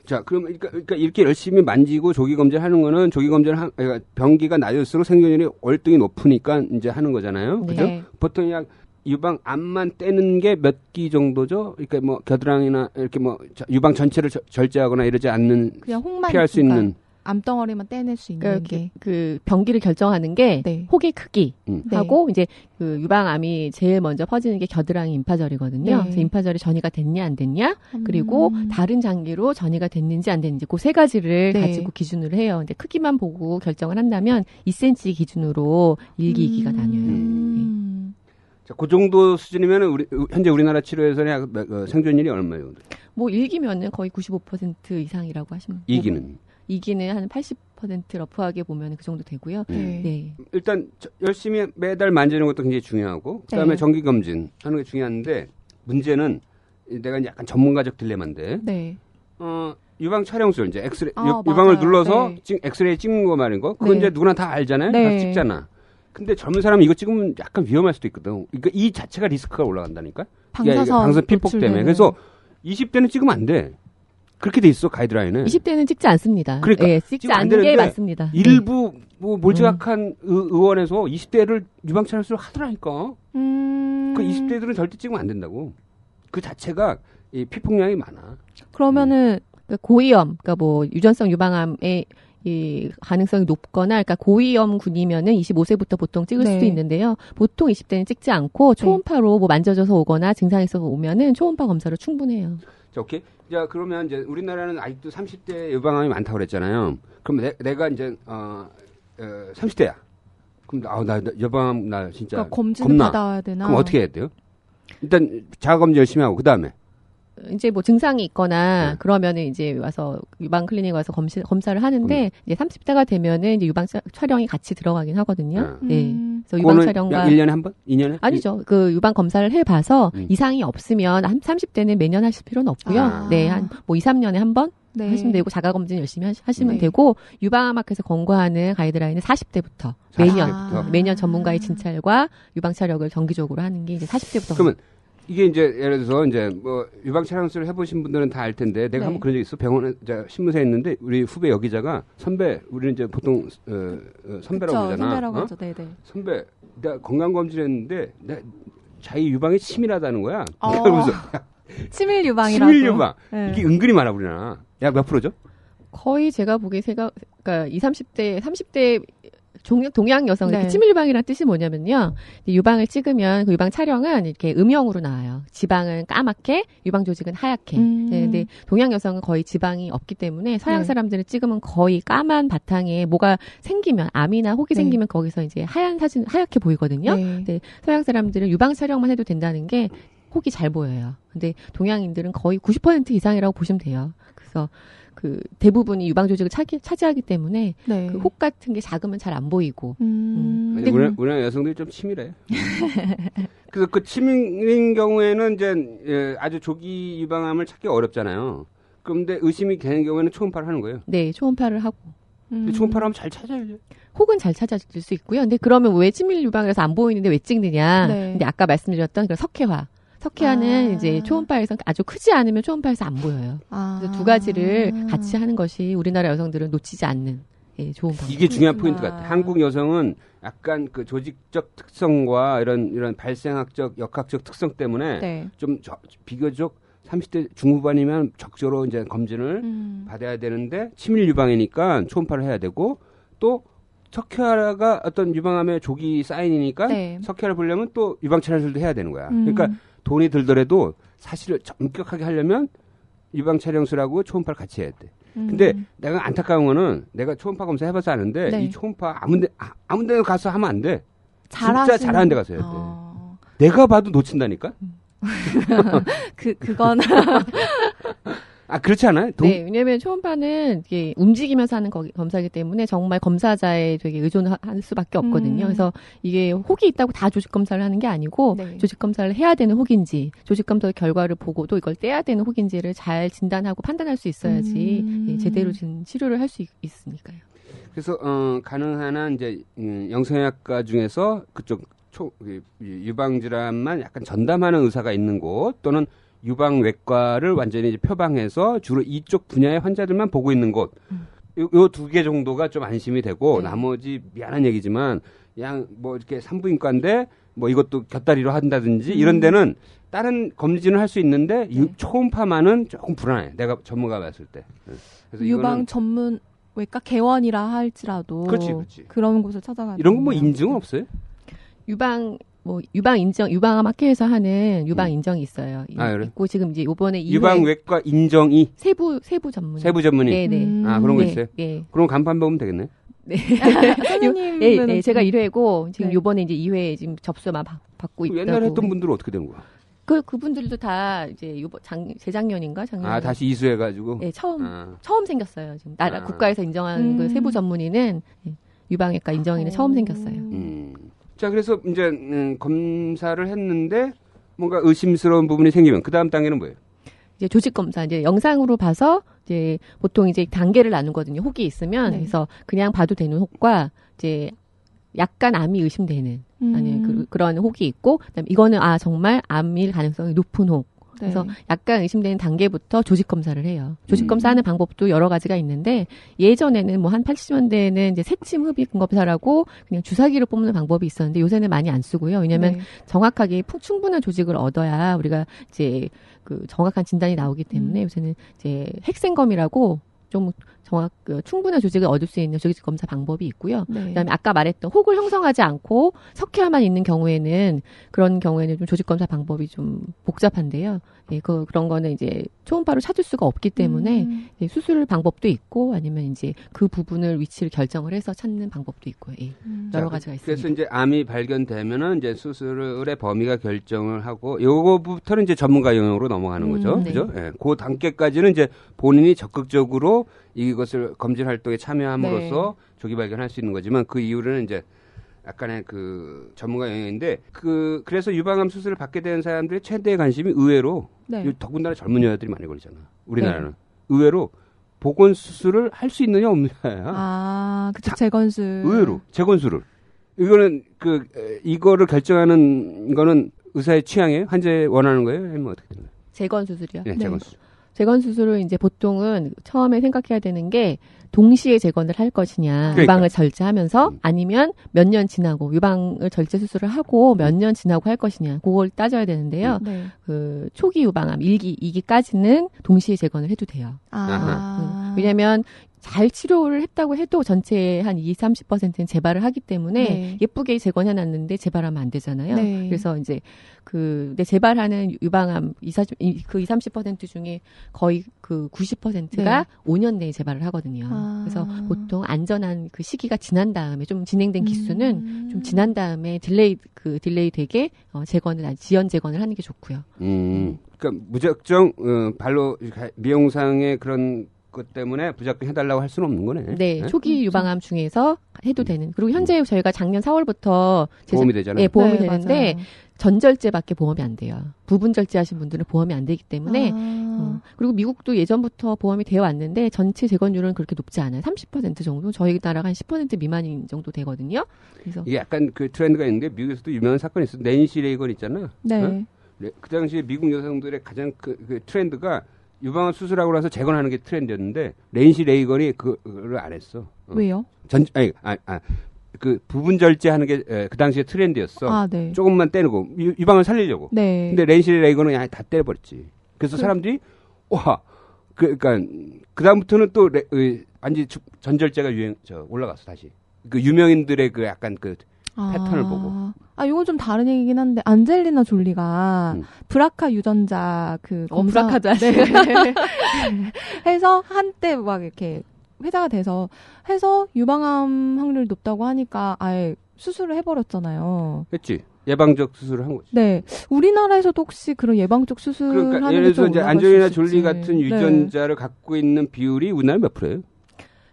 자, 그러니까 이렇게 열심히 만지고 조기 검진하는 거는 조기 검진 그러니까 병기가 낮을수록 생존율이 월등히 높으니까 이제 하는 거잖아요. 그죠? 네. 보통 약 유방 암만 떼는 게 몇 기 정도죠? 그러니까 뭐 겨드랑이나 이렇게 뭐 유방 전체를 절제하거나 이러지 않는 그냥 혹만 피할 수 그러니까 있는 암덩어리만 떼낼 수 있는 그러니까 게. 그 병기를 결정하는 게 네. 혹의 크기 네. 하고 이제 그 유방암이 제일 먼저 퍼지는 게 겨드랑이 임파절이거든요. 네. 그래서 임파절이 전이가 됐냐 안 됐냐 그리고 다른 장기로 전이가 됐는지 안 됐는지 그 세 가지를 네. 가지고 기준으로 해요. 근데 크기만 보고 결정을 한다면 2cm 기준으로 1기, 2기가 나뉘어요. 자, 그 정도 수준이면 현재 우리나라 치료에서는 생존율이 얼마예요? 뭐 1기면은 거의 95% 이상이라고 하시면 2기는 2기는 한 80% 러프하게 보면 그 정도 되고요. 네. 일단 열심히 매달 만지는 것도 굉장히 중요하고 그다음에 네. 정기 검진 하는 게 중요한데 문제는 내가 이제 약간 전문가적 딜레마인데 네. 유방 촬영술 이제 엑스레이 아, 유방을 맞아요. 눌러서 네. 엑스레이 찍는 거 말인 거 그건 네. 이제 누구나 다 알잖아요. 네. 다 찍잖아. 근데 젊은 사람이 이거 찍으면 약간 위험할 수도 있거든. 그러니까 이 자체가 리스크가 올라간다니까. 방사선 피폭 때문에. 그래서 20대는 찍으면 안 돼. 그렇게 돼 있어 가이드라인에. 20대는 찍지 않습니다. 그러니까 네, 찍지 찍으면 안 않는 게 되는데 맞습니다. 일부 뭐 몰지각한 의원에서 20대를 유방 촬영술 하더라니까. 그 20대들은 절대 찍으면 안 된다고. 그 자체가 이 피폭량이 많아. 그러면은 고위험, 그러니까 뭐 유전성 유방암의 이 가능성이 높거나, 그러니까 고위험군이면은 25세부터 보통 찍을 네. 수도 있는데요. 보통 20대는 찍지 않고 초음파로 뭐 만져져서 오거나 증상이 있어서 오면은 초음파 검사로 충분해요. 자, 오케이. 자, 그러면 이제 우리나라는 아직도 30대 유방암이 많다고 그랬잖아요. 그럼 내가 이제 30대야. 그럼 나 유방암 나 진짜 그러니까 검진을 겁나. 받아야 되나? 그럼 어떻게 해야 돼요? 일단 자가 검진 열심히 하고 그다음에 이제 뭐 증상이 있거나 네. 그러면은 이제 와서 유방 클리닉 와서 검사를 하는데 이제 30대가 되면은 이제 유방 촬영이 같이 들어가긴 하거든요. 네. 그래서 유방 그거는 촬영과 1년에 한 번? 2년에? 아니죠. 그 유방 검사를 해봐서 이상이 없으면 한 30대는 매년 하실 필요는 없고요. 아. 네, 한 뭐 2, 3년에 한 번 네. 하시면 되고 자가 검진 열심히 하시면 네. 되고 유방암학회에서 권고하는 가이드라인은 40대부터 매년 전문가의 진찰과 유방 촬영을 정기적으로 하는 게 이제 40대부터. 그러면 이게 이제 예를 들어서 이제 뭐 유방 촬영술을 해보신 분들은 다 알 텐데 내가 네. 한번 그런 적 있어. 병원에 신문사에 있는데 우리 후배 여기자가 선배, 우리는 이제 보통 선배라고 그쵸, 그러잖아. 선배라고 어? 하죠. 네네. 선배, 내가 건강검진했는데 내가 자기 유방이 치밀하다는 거야. 어. 그러면서 치밀 유방이라고. 치밀 유방. 네. 이게 은근히 많아 우리나라. 야, 몇 프로죠? 거의 제가 보기에 그러니까 30대 동양 여성 네. 치밀 유방이라는 뜻이 뭐냐면요. 유방을 찍으면 그 유방 촬영은 이렇게 음영으로 나와요. 지방은 까맣게, 유방 조직은 하얗게. 네, 근데 동양 여성은 거의 지방이 없기 때문에 서양 네. 사람들을 찍으면 거의 까만 바탕에 뭐가 생기면 암이나 혹이 네. 생기면 거기서 이제 하얀 사진 하얗게 보이거든요. 네. 근데 서양 사람들은 유방 촬영만 해도 된다는 게 혹이 잘 보여요. 근데 동양인들은 거의 90% 이상이라고 보시면 돼요. 그래서 그 대부분이 유방 조직을 차지하기 때문에 네. 그 혹 같은 게 작으면 잘 안 보이고. 아니, 근데 우리나라 여성들이 좀 치밀해. 그래서 그 치밀인 경우에는 이제 아주 조기 유방암을 찾기 어렵잖아요. 그런데 의심이 되는 경우에는 초음파를 하는 거예요. 네, 초음파를 하고. 근데 초음파를 하면 잘 찾아야죠. 혹은 잘 찾아질 수 있고요. 근데 그러면 왜 치밀 유방이라서 안 보이는데 왜 찍느냐? 네. 근데 아까 말씀드렸던 그런 석회화는 이제 초음파에서 아주 크지 않으면 초음파에서 안 보여요. 그래서 두 가지를 같이 하는 것이 우리나라 여성들은 놓치지 않는 좋은 방법. 이게 중요한 포인트 같아. 한국 여성은 약간 그 조직적 특성과 이런 발생학적, 역학적 특성 때문에 네. 좀 비교적 30대 중후반이면 적절로 이제 검진을 받아야 되는데 치밀 유방이니까 초음파를 해야 되고 또 석회화가 어떤 유방암의 조기 사인이니까 네. 석회화를 보려면 또 유방 촬영술도 해야 되는 거야. 그러니까 돈이 들더라도 사실을 엄격하게 하려면 유방 촬영술하고 초음파를 같이 해야 돼. 근데 내가 안타까운 거는 내가 초음파 검사 해봐서 아는데 네. 이 초음파 아무 데나 가서 하면 안 돼. 잘하시는- 진짜 잘하는 데 가서 해야 돼. 내가 봐도 놓친다니까? 그건 아, 그렇지 않아요? 네, 왜냐면 초음파는 이게 움직이면서 하는 검사이기 때문에 정말 검사자에 되게 의존할 수밖에 없거든요. 그래서 이게 혹이 있다고 다 조직 검사를 하는 게 아니고 네. 조직 검사를 해야 되는 혹인지 조직 검사 결과를 보고도 이걸 떼야 되는 혹인지를 잘 진단하고 판단할 수 있어야지 제대로 치료를 할 수 있으니까요. 그래서 가능한 한 이제 영상의학과 중에서 그쪽 유방질환만 약간 전담하는 의사가 있는 곳 또는 유방외과를 완전히 이제 표방해서 주로 이쪽 분야의 환자들만 보고 있는 곳. 요 두 개 정도가 좀 안심이 되고 네. 나머지 미안한 얘기지만 그냥 뭐 이렇게 산부인과인데 뭐 이것도 곁다리로 한다든지 이런 데는 다른 검진을 할 수 있는데 초음파만은 조금 불안해. 내가 전문가 봤을 때. 그래서 유방 이거는 전문 외과 개원이라 할지라도 그렇지. 그런 곳을 찾아가야 이런 거 뭐 되는구나. 인증은 없어요? 유방암 학회에서 하는 유방 인정이 있어요. 아, 그래? 있고 지금 이제 요번에 유방외과 인정이 세부 전문. 세부 전문의. 네네. 아, 그런 거 네, 있어요? 네. 그럼 간판 보면 되겠네. 선생님은 네, 제가 1회고 지금 네. 요번에 이제 2회 지금 접수만 받고 있다고. 옛날에 했던 분들은 어떻게 되는 거야? 그분들도 다 이제 재작년인가 작년. 아, 다시 이수해가지고. 네, 처음 생겼어요. 지금 아. 국가에서 인정하는 그 세부 전문의는 유방외과 인정의는 처음 생겼어요. 자, 그래서 이제 검사를 했는데 뭔가 의심스러운 부분이 생기면 그 다음 단계는 뭐예요? 이제 조직 검사 이제 영상으로 봐서 이제 보통 이제 단계를 나누거든요. 혹이 있으면 네. 그래서 그냥 봐도 되는 혹과 이제 약간 암이 의심되는 아니 그런 혹이 있고 그다음에 이거는 정말 암일 가능성이 높은 혹. 그래서 약간 의심되는 단계부터 조직 검사를 해요. 조직 검사하는 방법도 여러 가지가 있는데 예전에는 뭐 한 80년대에는 이제 새침 흡입 검사라고 그냥 주사기를 뽑는 방법이 있었는데 요새는 많이 안 쓰고요. 왜냐하면 정확하게 충분한 조직을 얻어야 우리가 이제 그 정확한 진단이 나오기 때문에 요새는 이제 핵생검이라고 좀 충분한 조직을 얻을 수 있는 조직 검사 방법이 있고요. 그다음에 아까 말했던 혹을 형성하지 않고 석회화만 있는 경우에는 그런 경우에는 좀 조직 검사 방법이 좀 복잡한데요. 예, 그런 거는 이제 초음파로 찾을 수가 없기 때문에 수술 방법도 있고 아니면 이제 그 부분을 위치를 결정을 해서 찾는 방법도 있고요. 예, 여러 가지가 있습니다. 그래서 이제 암이 발견되면은 이제 수술의 범위가 결정을 하고 요거부터는 이제 전문가 영역으로 넘어가는 거죠. 네. 그죠? 예, 그 단계까지는 이제 본인이 적극적으로 이것을 검진 활동에 참여함으로써 조기 발견할 수 있는 거지만 그 이후로는 이제 약간의 그 전문가 영역인데 그래서 유방암 수술을 받게 되는 사람들의 최대의 관심이 의외로 더군다나 젊은 여자들이 많이 걸리잖아. 우리나라는 의외로 보건 수술을 할 수 있느냐 없느냐야. 아, 그쵸. 재건술. 의외로 재건술을 이거는 이거를 결정하는 거는 의사의 취향이에요? 환자의 원하는 거예요? 아니면 어떻게 되나요? 재건 수술이요? 네, 재건 수술. 재건 수술을 이제 보통은 처음에 생각해야 되는 게 동시에 재건을 할 것이냐, 그러니까. 유방을 절제하면서 아니면 몇 년 지나고 유방을 절제 수술을 하고 몇 년 지나고 할 것이냐, 그걸 따져야 되는데요. 그 초기 유방암 1기, 2기까지는 동시에 재건을 해도 돼요. 왜냐하면 잘 치료를 했다고 해도 전체의 한 20-30%는 재발을 하기 때문에 예쁘게 재건해놨는데 재발하면 안 되잖아요. 그래서 이제 내 재발하는 유방암 20-30% 중에 거의 그 90%가 5년 내에 재발을 하거든요. 그래서 보통 안전한 그 시기가 지난 다음에 좀 진행된 기수는 좀 지난 다음에 딜레이 되게 지연 재건을 하는 게 좋고요. 그러니까 무작정 발로 미용상의 그런 것 때문에 무작정 해달라고 할 수는 없는 거네. 네, 초기 유방암 중에서 해도 되는. 그리고 현재 저희가 작년 4월부터 보험이 되잖아요. 네, 보험이 되는데 전절제밖에 보험이 안 돼요. 부분 절제하신 분들은 보험이 안 되기 때문에 그리고 미국도 예전부터 보험이 되어 왔는데 전체 재건율은 그렇게 높지 않아요. 30% 정도. 저희 나라가 한 10% 미만인 정도 되거든요. 그래서 이게 약간 그 트렌드가 있는데 미국에서도 유명한 사건이 있어요. 낸시 레이건 있잖아요. 네. 그 당시에 미국 여성들의 가장 그 트렌드가 유방암 수술하고 나서 재건하는 게 트렌드였는데 낸시 레이건이 그거를 안 했어. 왜요? 그 부분 절제하는 게 그 당시에 트렌드였어. 조금만 떼고 유방을 살리려고. 근데 낸시 레이건은 그냥 다 떼버렸지. 그래서 사람들이 그러니까 그 다음부터는 또 완전 전절제가 올라갔어 다시. 그 유명인들의 그 약간 그 패턴을 보고. 이건 좀 다른 얘기긴 한데 안젤리나 졸리가 브라카 유전자 검사 브라카도 해서 한때 막 이렇게 회자가 돼서 해서 유방암 확률이 높다고 하니까 아예 수술을 해버렸잖아요. 했지. 예방적 수술을 한 거지. 네. 우리나라에서도 혹시 그런 예방적 수술을 그러니까 하는 예를 들어서 이제 안젤리나 졸리 졸리 같은 유전자를 갖고 있는 비율이 우리나라 몇 프로예요?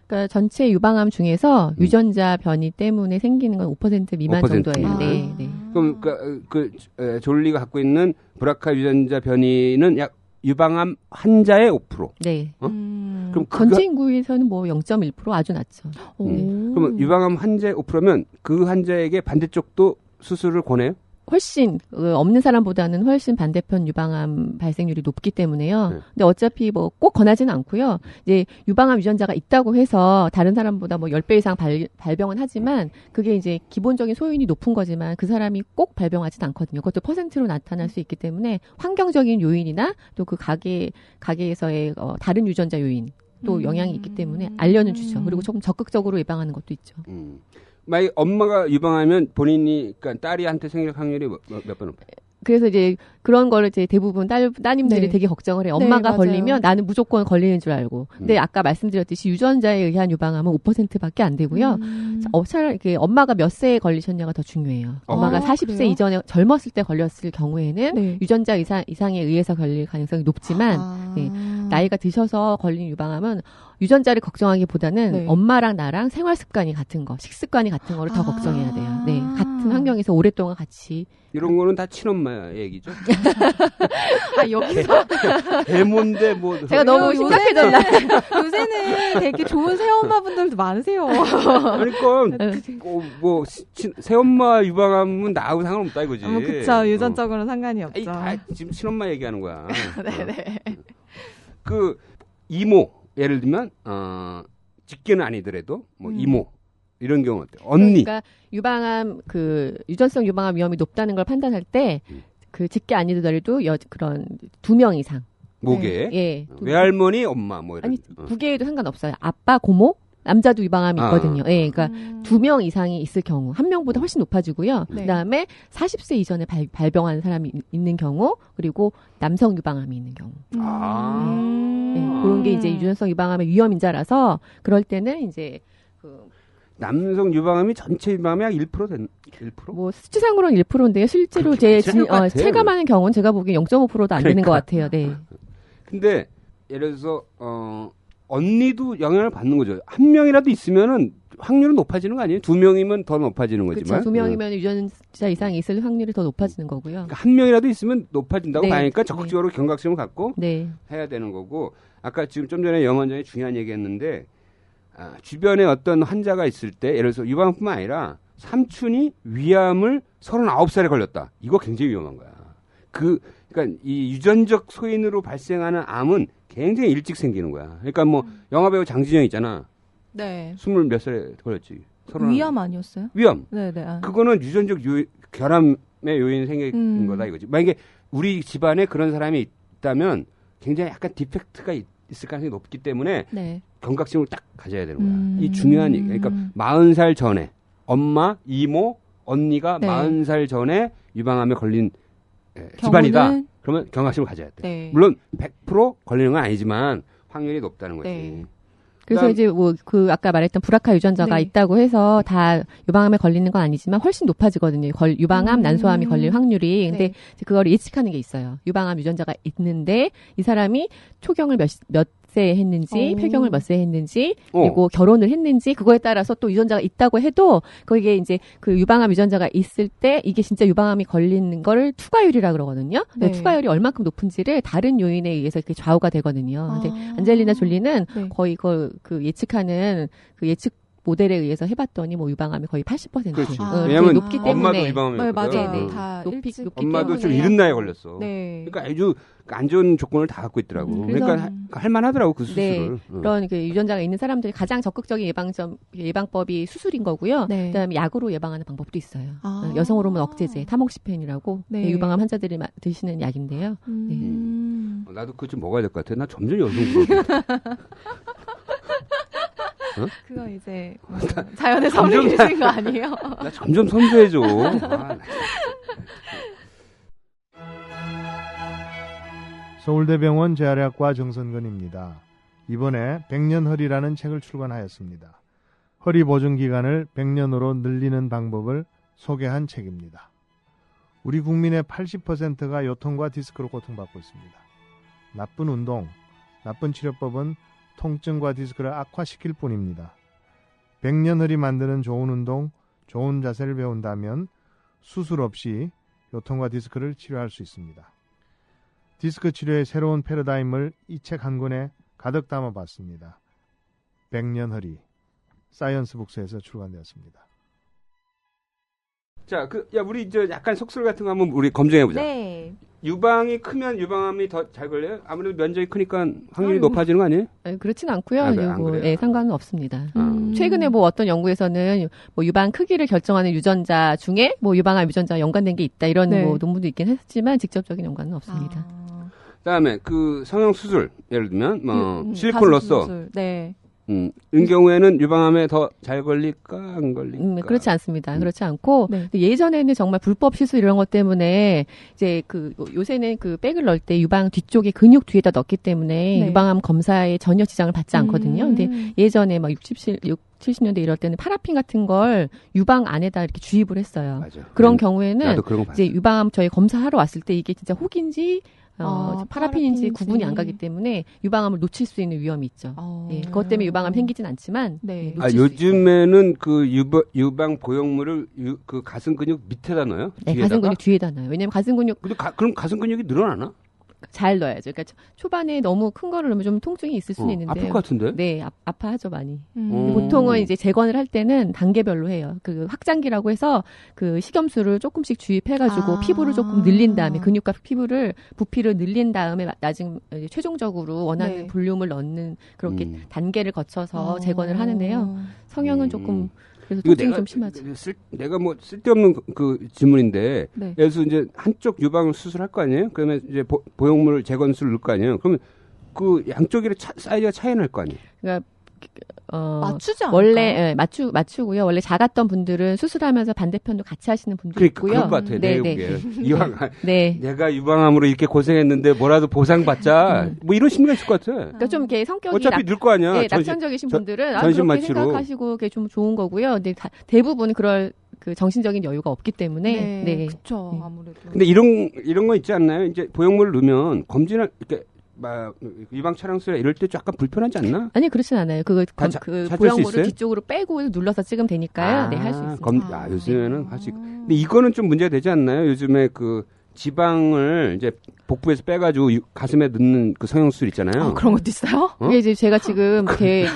그러니까 전체 유방암 중에서 유전자 변이 때문에 생기는 건 5% 미만 5% 정도예요. 네. 그럼 졸리가 갖고 있는 브라카 유전자 변이는 약 유방암 환자의 5%. 네. 그럼 전체 인구에서는 뭐 0.1% 아주 낮죠. 그러면 유방암 환자의 5%면 그 환자에게 반대쪽도 수술을 권해요? 훨씬 없는 사람보다는 훨씬 반대편 유방암 발생률이 높기 때문에요. 근데 어차피 뭐 꼭 권하지는 않고요. 이제 유방암 유전자가 있다고 해서 다른 사람보다 뭐 10배 이상 발병은 하지만 그게 이제 기본적인 소인이 높은 거지만 그 사람이 꼭 발병하지는 않거든요. 그것도 퍼센트로 나타날 수 있기 때문에 환경적인 요인이나 또 그 가게에서의 다른 유전자 요인 또 영향이 있기 때문에 알려는 주죠. 그리고 조금 적극적으로 예방하는 것도 있죠. 만약 엄마가 유방하면 본인이 그러니까 딸이한테 생길 확률이 몇 번 높아요? 그래서 이제 그런 거를 이제 대부분 따님들이 되게 걱정을 해요. 엄마가 걸리면 나는 무조건 걸리는 줄 알고. 근데 아까 말씀드렸듯이 유전자에 의한 유방암은 5%밖에 안 되고요. 차라리 엄마가 몇 세에 걸리셨냐가 더 중요해요. 엄마가 40세 그래요? 이전에 젊었을 때 걸렸을 경우에는 유전자 이상에 의해서 걸릴 가능성이 높지만 나이가 드셔서 걸린 유방암은 유전자를 걱정하기보다는 네. 엄마랑 나랑 생활 습관이 같은 거, 식습관이 같은 거를 더 걱정해야 돼요. 네, 같은 환경에서 오랫동안 같이. 이런 거는 다 친엄마 얘기죠. 여기서 대몬데 뭐. 제가 너무 심각해졌나? 요새는 되게 좋은 새엄마분들도 많으세요. 그러니까 뭐 새엄마 유방암은 나하고 상관없다 이거지. 그쵸. 유전적으로는 상관이 없죠. 다 지금 친엄마 얘기하는 거야. 네네. 그 이모 예를 들면 직계는 아니더라도 뭐 이모 이런 경우 어때? 언니. 그러니까 유방암 그 유전성 유방암 위험이 높다는 걸 판단할 때 그 직계 아니더라도 그런 2명 이상. 목에. 예. 외할머니, 엄마 뭐 이런. 아니 부계에도 상관없어요. 아빠, 고모, 남자도 유방암이 있거든요. 예, 그러니까 2명 이상이 있을 경우 한 명보다 훨씬 높아지고요. 네. 그다음에 40세 이전에 발병한 사람이 있는 경우, 그리고 남성 유방암이 있는 경우. 네, 그런 게 이제 유전성 유방암의 위험 인자라서 그럴 때는 이제 그 남성 유방암이 전체 유방암이 약 1%? 뭐 수치상으로는 1%인데요. 실제로 체감하는 경우는 제가 보기엔 0.5%도 안 되는 것 같아요. 네. 근데 예를 들어서 언니도 영향을 받는 거죠. 한 명이라도 있으면은 확률은 높아지는 거 아니에요? 2명이면 더 높아지는 거지만. 그렇죠. 2명이면 유전자 이상이 있을 확률이 더 높아지는 거고요. 그러니까 한 명이라도 있으면 높아진다고 네. 봐야니까 적극적으로 경각심을 갖고 네. 해야 되는 거고. 아까 지금 좀 전에 영 원장이 중요한 얘기했는데 주변에 어떤 환자가 있을 때 예를 들어서 유방암뿐만 아니라 삼촌이 위암을 39살에 걸렸다. 이거 굉장히 위험한 거야. 그러니까 이 유전적 소인으로 발생하는 암은 굉장히 일찍 생기는 거야. 그러니까 뭐 영화배우 장진영 있잖아. 네. 20몇 살에 걸렸지. 위암 아니었어요? 위암. 네네. 그거는 유전적 결함의 요인이 생긴 거다 이거지. 만약에 우리 집안에 그런 사람이 있다면 굉장히 약간 디펙트가 있을 가능성이 높기 때문에 네. 경각심을 딱 가져야 되는 거야. 이 중요한 얘기. 그러니까 40살 전에 엄마, 이모, 언니가 네. 40살 전에 유방암에 걸린 집안이다. 그러면 경각심을 가져야 돼. 네. 물론 100% 걸리는 건 아니지만 확률이 높다는 거지. 네. 그래서 이제 뭐 그 아까 말했던 브라카 유전자가 네. 있다고 해서 다 유방암에 걸리는 건 아니지만 훨씬 높아지거든요. 유방암, 난소암이 걸릴 확률이. 근데 네. 그걸 예측하는 게 있어요. 유방암 유전자가 있는데 이 사람이 초경을 몇 세 했는지, 폐경을 몇 세 했는지, 그리고 결혼을 했는지 그거에 따라서 또 유전자가 있다고 해도 거기에 이제 그 유방암 유전자가 있을 때 이게 진짜 유방암이 걸리는 거를 투과율이라 그러거든요. 네. 투과율이 얼만큼 높은지를 다른 요인에 의해서 이렇게 좌우가 되거든요. 근데 안젤리나 졸리는 네. 거의 그 예측하는 그 예측 모델에 의해서 해봤더니 뭐 유방암이 거의 80%. 그렇지. 왜냐면 높기 때문에. 엄마도 유방암이 네, 맞아요. 네. 다 높이 엄마도 좀 때문에. 이른 나이에 걸렸어. 네. 그러니까 아주 안 좋은 조건을 다 갖고 있더라고. 그러니까 할만하더라고 그 수술을. 네, 그런 그 유전자가 있는 사람들이 가장 적극적인 예방법이 수술인 거고요. 네. 그다음에 약으로 예방하는 방법도 있어요. 여성 호르몬 억제제, 타목시펜이라고 네. 유방암 환자들이 드시는 약인데요. 나도 그거 좀 먹어야 될 것 같아. 나 점점 여성스러워. 그거 이제 자연의 섭리이신 거 아니에요? 나 점점 선수해줘. 서울대병원 재활의학과 정선근입니다. 이번에 100년허리라는 책을 출간하였습니다. 허리 보증 기간을 100년으로 늘리는 방법을 소개한 책입니다. 우리 국민의 80%가 요통과 디스크로 고통받고 있습니다. 나쁜 운동, 나쁜 치료법은 통증과 디스크를 악화시킬 뿐입니다. 100년허리 만드는 좋은 운동, 좋은 자세를 배운다면 수술 없이 요통과 디스크를 치료할 수 있습니다. 디스크 치료의 새로운 패러다임을 이 책 한 권에 가득 담아봤습니다. 100년허리, 사이언스 북스에서 출간되었습니다. 자, 우리 약간 속설 같은 거 한번 우리 검증해보자. 네. 유방이 크면 유방암이 더 잘 걸려요? 아무래도 면적이 크니까 확률이 높아지는 거 아니에요? 그렇진 않고요. 안 그래요? 네, 상관은 없습니다. 최근에 뭐 어떤 연구에서는 뭐 유방 크기를 결정하는 유전자 중에 뭐 유방암 유전자와 연관된 게 있다 이런 뭐 논문도 있긴 했지만 직접적인 연관은 없습니다. 그다음에 그 성형 수술 예를 들면 뭐 실리콘 넣었어. 네. 이런 경우에는 유방암에 더 잘 걸릴까 안 걸릴까? 그렇지 않습니다. 그렇지 않고 예전에는 정말 불법 시술 이런 것 때문에 이제 그 요새는 그 백을 넣을 때 유방 뒤쪽에 근육 뒤에다 넣기 때문에 유방암 검사에 전혀 지장을 받지 않거든요. 근데 예전에 막 70년대 이럴 때는 파라핀 같은 걸 유방 안에다 이렇게 주입을 했어요. 맞아. 그런 경우에는 나도 그런 거 봤어. 이제 유방암 저희 검사하러 왔을 때 이게 진짜 혹인지 파라핀인지 구분이 안 가기 때문에 유방암을 놓칠 수 있는 위험이 있죠. 예, 그것 때문에 유방암 생기진 않지만 네. 놓칠 수 요즘에는 그 유방 보형물을 그 가슴 근육 밑에다 넣어요? 네, 뒤에다가? 가슴 근육 뒤에다 놔요. 왜냐면 가슴 근육 근데 그럼 가슴 근육이 늘어나나? 잘 넣어야죠. 그러니까 초반에 너무 큰 거를 넣으면 좀 통증이 있을 수는 있는데. 아플 것 같은데? 네, 아파하죠 많이. 음. 보통은 이제 재건을 할 때는 단계별로 해요. 그 확장기라고 해서 그 식염수를 조금씩 주입해가지고 피부를 조금 늘린 다음에 근육과 부피를 늘린 다음에 나중 최종적으로 원하는 네. 볼륨을 넣는 그렇게 단계를 거쳐서 재건을 하는데요. 성형은 조금 그래서 통증이 좀 심하죠. 내가 뭐 쓸데없는 그 질문인데, 네. 그래서 이제 한쪽 유방을 수술할 거 아니에요? 그러면 이제 보형물 재건술을 넣을 거 아니에요? 그러면 그 양쪽의 사이즈가 차이 날 거 아니에요? 그러니까 맞추지 않을까요? 원래 맞추고요. 원래 작았던 분들은 수술하면서 반대편도 같이 하시는 분도 있고요. 그럴 것 같아요. 네, 네, 네. 이왕 네. 내가 유방암으로 이렇게 고생했는데 뭐라도 보상받자. 뭐 이런 심리가 있을 것 같아. 그러니까 좀 이렇게 성격이 어차피 늘 거 아니야. 네, 낙천적이신 분들은 전신 그렇게 마취로. 생각하시고 그게 좀 좋은 거고요. 근데 대부분 그럴 그 정신적인 여유가 없기 때문에 네. 그렇죠. 네. 아무래도. 근데 이런 거 있지 않나요? 이제 보형물을 넣으면 검진을 이렇게 막 유방 촬영술에 이럴 때 약간 불편하지 않나? 아니 그렇진 않아요. 그 찾을 수 보형물을 있어요? 뒤쪽으로 빼고 눌러서 찍으면 되니까요. 네, 할 수 있습니다. 요즘에는 할 수 있고. 근데 이거는 좀 문제가 되지 않나요? 요즘에 그 지방을 이제 복부에서 빼가지고 가슴에 넣는 그 성형술 있잖아요. 그런 것도 있어요? 이게 이제 제가 지금 이렇게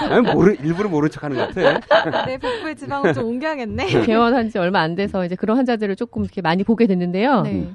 아니, 일부러 모른 척하는 것 같아. 내 복부의 지방을 좀 옮겨야겠네. 개원한 지 얼마 안 돼서 이제 그런 환자들을 조금 이렇게 많이 보게 됐는데요. 네.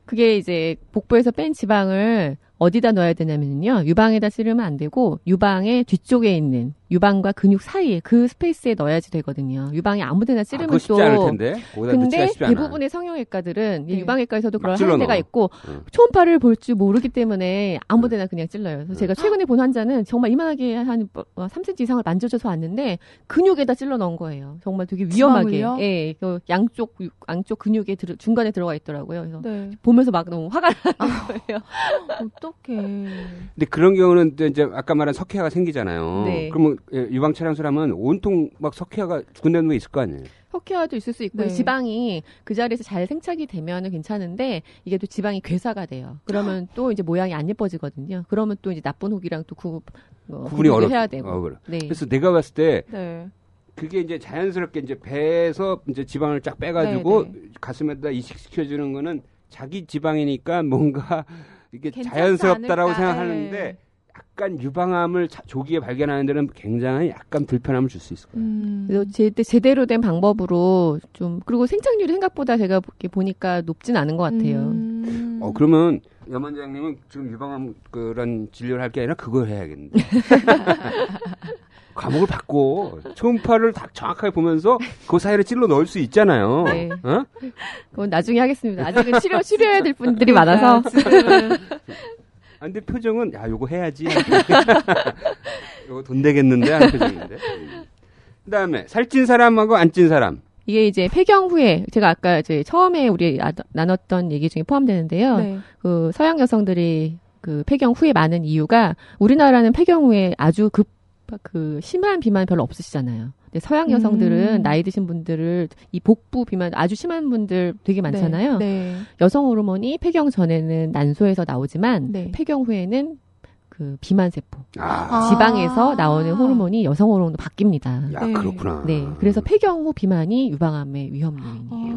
그게 이제 복부에서 뺀 지방을 어디다 넣어야 되냐면요. 유방에다 찌르면 안 되고 유방의 뒤쪽에 있는 유방과 근육 사이에 그 스페이스에 넣어야지 되거든요. 유방에 아무데나 찌르면 그거 쉽지 또 않을 텐데. 근데 쉽지 않아. 대부분의 성형외과들은 네. 유방외과에서도 그런 찔러 하는 데가 넣어. 있고 초음파를 볼 줄 모르기 때문에 아무데나 그냥 찔러요. 그래서 제가 최근에 본 환자는 정말 이만하게 한 3cm 이상을 만져줘서 왔는데 근육에다 찔러 넣은 거예요. 정말 되게 위험하게. 지방을요? 예, 그 양쪽 근육에 중간에 들어가 있더라고요. 그래서 네. 보면서 막 너무 화가 나는 거예요. 어떡해. 근데 그런 경우는 또 이제 아까 말한 석회화가 생기잖아요. 네. 그러면 유방 촬영술 하면 온통 막 석회화가 죽은다는 게 있을 거 아니에요? 석회화도 있을 수 있고 네. 지방이 그 자리에서 잘 생착이 되면은 괜찮은데 이게 또 지방이 괴사가 돼요. 그러면 또 이제 모양이 안 예뻐지거든요. 그러면 또 이제 나쁜 혹이랑 또 구분이 해야 되고. 그래. 네. 그래서 내가 봤을 때 네. 그게 이제 자연스럽게 이제 배에서 이제 지방을 쫙 빼가지고 네, 가슴에다 이식시켜주는 거는 자기 지방이니까 뭔가 이게 괜찮지 자연스럽다라고 않을까? 생각하는데 네. 약간 유방암을 조기에 발견하는 데는 굉장히 약간 불편함을 줄 수 있을 거예요. 그래서 제대로 된 방법으로 좀 그리고 생착률이 생각보다 제가 이렇게 보니까 높진 않은 것 같아요. 그러면 염 원장님은 지금 유방암 그런 진료를 할 게 아니라 그걸 해야겠는데. 과목을 바꿔 초음파를 다 정확하게 보면서 그 사이를 찔러 넣을 수 있잖아요. 네. 어? 그건 나중에 하겠습니다. 아직은 치료해야 될 분들이 많아서. 아, 근데 표정은 야 요거 해야지. 요거 돈 되겠는데 하는 표정인데. 그다음에 살찐 사람하고 안 찐 사람. 이게 이제 폐경 후에 제가 아까 이제 처음에 우리 나눴던 얘기 중에 포함되는데요. 네. 그 서양 여성들이 그 폐경 후에 많은 이유가 우리나라는 폐경 후에 아주 심한 비만 별로 없으시잖아요. 근데 서양 여성들은 나이 드신 분들을 이 복부 비만 아주 심한 분들 되게 많잖아요. 네. 여성 호르몬이 폐경 전에는 난소에서 나오지만 네. 폐경 후에는 그 비만 세포, 아, 지방에서 나오는 호르몬이 여성 호르몬으로 바뀝니다. 야 네. 그렇구나. 네, 그래서 폐경 후 비만이 유방암의 위험 요인이에요.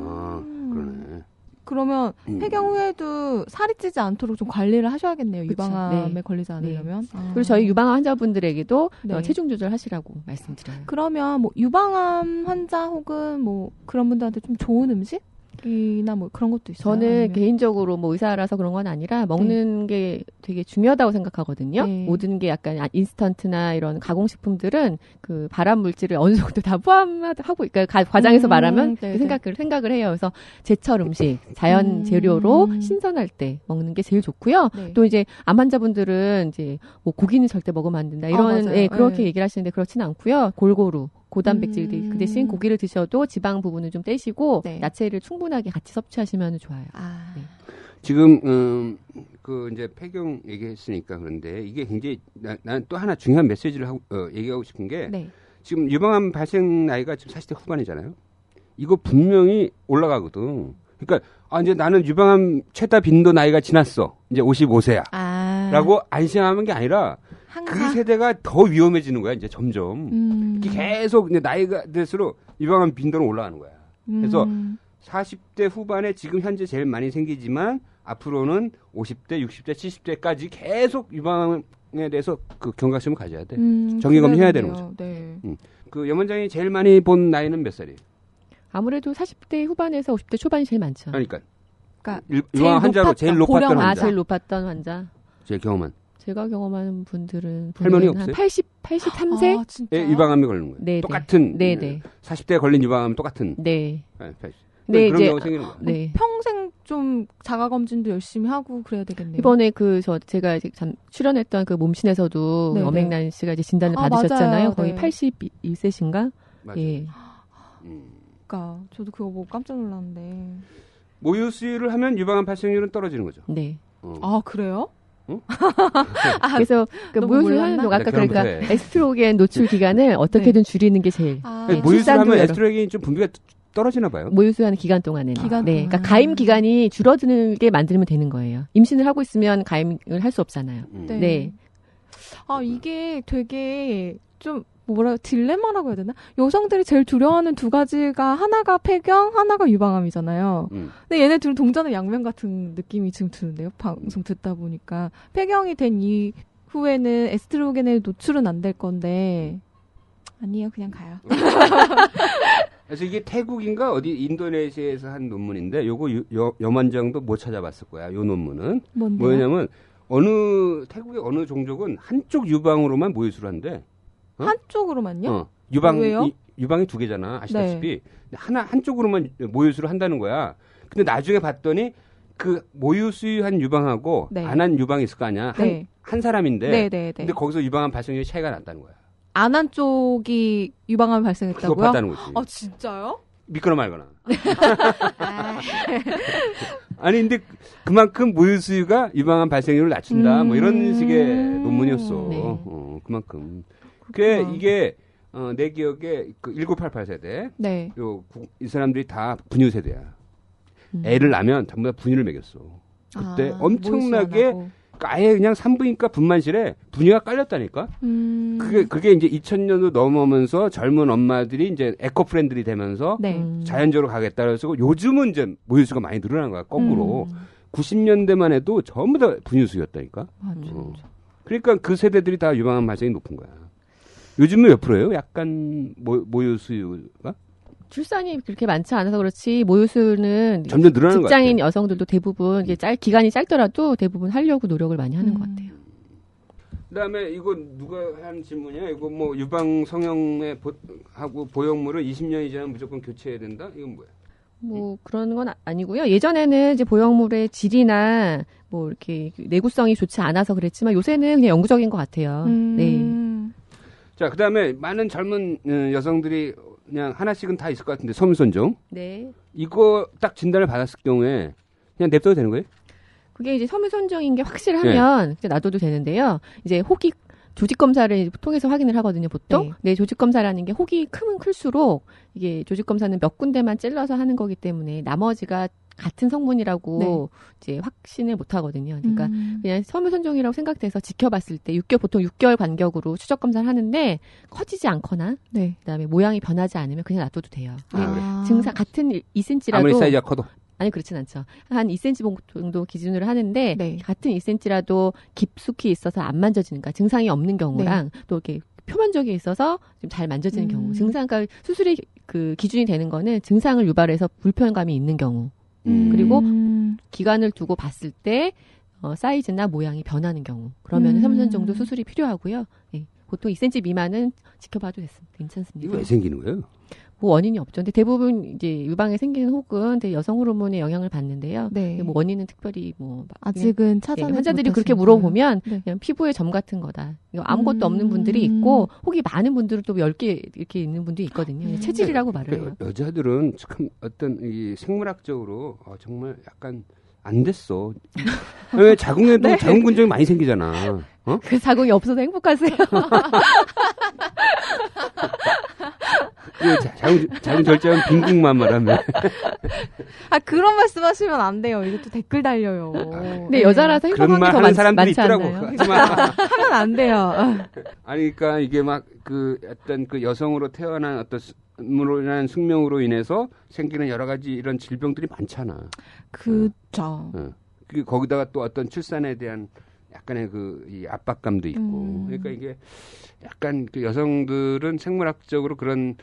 아, 그러네. 그러면 폐경 후에도 살이 찌지 않도록 좀 관리를 하셔야겠네요. 그쵸. 유방암에 네. 걸리지 않으려면. 그리고 저희 유방암 환자분들에게도 네. 체중 조절하시라고 말씀드려요. 그러면 뭐 유방암 환자 혹은 뭐 그런 분들한테 좀 좋은 음식이나 뭐 그런 것도 있어요? 저는 아니면? 개인적으로 뭐 의사라서 그런 건 아니라 먹는 게 되게 중요하다고 생각하거든요. 네. 모든 게 약간 인스턴트나 이런 가공식품들은 그 발암 물질을 어느 정도 다 포함하고, 그러니까 과장해서 말하면 네네. 생각을 해요. 그래서 제철 음식, 자연 재료로 신선할 때 먹는 게 제일 좋고요. 네. 또 이제 암 환자분들은 이제 뭐 고기는 절대 먹으면 안 된다 이런 맞아요. 예, 그렇게 네. 얘기를 하시는데 그렇지는 않고요. 골고루 고단백질 그 대신 고기를 드셔도 지방 부분은 좀 떼시고 네. 야채를 충분하게 같이 섭취하시면 좋아요. 아, 네. 지금 그 이제 폐경 얘기했으니까 그런데 이게 굉장히 난 또 하나 중요한 메시지를 얘기하고 싶은 게 네. 지금 유방암 발생 나이가 지금 40대 후반이잖아요. 이거 분명히 올라가거든. 그러니까 이제 나는 유방암 최다 빈도 나이가 지났어. 이제 55세야. 라고 안심하는 게 아니라 그 세대가 더 위험해지는 거야. 이제 점점. 이게 계속 이제 나이가 들수록 유방암 빈도는 올라가는 거야. 그래서 40대 후반에 지금 현재 제일 많이 생기지만 앞으로는 50대, 60대, 70대까지 계속 유방암에 대해서 그 경각심을 가져야 돼. 정기검진 해야 되는 거죠. 네. 그 염 원장이 제일 많이 본 나이는 몇 살이에요? 아무래도 40대 후반에서 50대 초반이 제일 많죠. 그러니까 그러니까 유방암 환자로 제일 높았던 고령, 환자. 제일 높았던 환자. 제일 경험한. 제가 경험하는 분들은 할머니 한 없어요? 83세? 아, 진짜. 유방암이 걸리는 거예요. 네네. 똑같은. 네네. 40대에 걸린 유방암 똑같은. 네. 네, 네, 그런 이제 경우 생기는 거예요. 네. 평생 좀 자가 검진도 열심히 하고 그래야 되겠네요. 이번에 제가 이제 출연했던 그 몸신에서도 네네. 엄앵란 씨가 이제 진단을 아, 받으셨잖아요. 맞아요. 거의 네. 81세신가? 맞아요. 예. 그러니까 저도 그거 보고 깜짝 놀랐는데. 모유 수유를 하면 유방암 발생률은 떨어지는 거죠. 네. 아, 그래요? 그래서 그 너무 모유수유 몰랐나? 하는 동안 아까 네, 그럼 그러니까 그래. 에스트로겐 노출 기간을 어떻게든 줄이는 게 제일 모유수유를 하면 출산도 에스트로겐이 좀 분비가 떨어지나 봐요. 모유수유하는 기간 동안에는. 기간 네. 동안. 그러니까 가임 기간이 줄어들게 만들면 되는 거예요. 임신을 하고 있으면 가임을 할 수 없잖아요. 네. 네. 아, 이게 되게 좀 딜레마라고 해야 되나? 여성들이 제일 두려워하는 두 가지가 하나가 폐경, 하나가 유방암이잖아요. 근데 얘네 둘 동전의 양면 같은 느낌이 지금 드는데요. 방송 듣다 보니까. 폐경이 된 이후에는 에스트로겐의 노출은 안 될 건데 아니에요. 그냥 가요. 그래서 이게 태국인가 어디 인도네시아에서 한 논문인데 요거 염원장도 못 찾아봤을 거야. 요 논문은. 뭔데요? 뭐냐면 태국의 어느 종족은 한쪽 유방으로만 모유수를 한대. 어? 한쪽으로만요? 왜요? 유방이 두 개잖아. 아시다시피. 한쪽으로만 모유수를 한다는 거야. 근데 나중에 봤더니 그 모유수유한 유방하고 네. 안 한 유방이 있을 거 아니야. 네. 한 사람인데. 네. 근데 거기서 유방암 발생률이 차이가 났다는 거야. 안 한 쪽이 유방암이 발생했다고요? 높았다는 거지. 아, 진짜요? 믿거나 말거나. 아니 근데 그만큼 모유수유가 유방암 발생률을 낮춘다. 뭐 이런 식의 논문이었어. 네. 그만큼. 그게 이게 내 기억에 그 1988 세대. 네. 이 사람들이 다 분유 세대야. 애를 낳으면 전부 다 분유를 먹였어. 그때 엄청나게 아예 그냥 산부인과 분만실에 분유가 깔렸다니까. 그게 이제 2000년도 넘어오면서 젊은 엄마들이 이제 에코 프렌들이 되면서 네. 자연적으로 가겠다 그래서 요즘은 이제 모유수가 많이 늘어난 거야. 거꾸로. 90년대만 해도 전부 다 분유수였다니까. 맞아. 그러니까 그 세대들이 다 유방암 발생이 높은 거야. 요즘은 몇 프로예요? 약간 모유수유가? 출산이 그렇게 많지 않아서 그렇지 모유수유는 점점 늘어나는 것 직장인 같아요. 여성들도 대부분 이게 기간이 짧더라도 대부분 하려고 노력을 많이 하는 것 같아요. 그다음에 이거 누가 한 질문이야? 이거 뭐 유방 성형에 하고 보형물을 20년이 지나면 무조건 교체해야 된다? 이건 뭐야? 뭐 그런 건 아니고요. 예전에는 이제 보형물의 질이나 뭐 이렇게 내구성이 좋지 않아서 그랬지만 요새는 그냥 영구적인 것 같아요. 네. 자, 그다음에 많은 젊은 여성들이 그냥 하나씩은 다 있을 것 같은데 섬유선종. 네. 이거 딱 진단을 받았을 경우에 그냥 냅둬도 되는 거예요? 그게 이제 섬유선종인 게 확실하면 이제 놔둬도 되는데요. 이제 혹이 조직 검사를 통해서 확인을 하거든요, 보통. 네, 조직 검사라는 게 혹이 크면 클수록 이게 조직 검사는 몇 군데만 찔러서 하는 거기 때문에 나머지가 같은 성분이라고 이제 확신을 못 하거든요. 그러니까 그냥 섬유선종이라고 생각돼서 지켜봤을 때 보통 6개월 간격으로 추적 검사를 하는데 커지지 않거나 그다음에 모양이 변하지 않으면 그냥 놔둬도 돼요. 증상 같은 2cm라도 아무리 사이즈가 커도 아니 그렇진 않죠. 한 2cm 정도 기준으로 하는데 같은 2cm라도 깊숙이 있어서 안 만져지니까 증상이 없는 경우랑 또 이렇게 표면적에 있어서 좀 잘 만져지는 경우. 그러니까 수술이 그 기준이 되는 거는 증상을 유발해서 불편감이 있는 경우. 그리고 기간을 두고 봤을 때 사이즈나 모양이 변하는 경우. 그러면 섬유선종도 수술이 필요하고요. 네. 보통 2cm 미만은 지켜봐도 괜찮습니다. 이거 왜 생기는 거예요? 뭐 원인이 없죠. 근데 대부분 이제 유방에 생기는 혹은 여성 호르몬의 영향을 받는데요. 뭐 원인은 특별히 뭐 아직은 찾아내지 환자들이 그렇게 물어보면 그냥 피부에 점 같은 거다. 이거 아무것도 없는 분들이 있고 혹이 많은 분들은 또 10개 이렇게 있는 분들이 있거든요. 체질이라고 말을 해요. 여자들은 참 어떤 이 생물학적으로 정말 약간 안 됐어. 왜 자궁에도 자궁 근종이 많이 생기잖아. 어? 그 자궁이 없어서 행복하세요. 자궁 절제하면 빈국만 말하면. 그런 말씀 하시면 안 돼요. 이것도 댓글 달려요. 근데 여자라서 그런 행복한 말 게 더 하는 사람들이 많지 있더라고. 않나요? 하면 안 돼요. 아니, 그러니까 이게 막 그 어떤 그 여성으로 태어난 어떤 으로 인한 숙명으로 인해서 생기는 여러 가지 이런 질병들이 많잖아. 그죠. 그 거기다가 또 어떤 출산에 대한 약간의 이 압박감도 있고. 그러니까 이게 약간 그 여성들은 생물학적으로 그런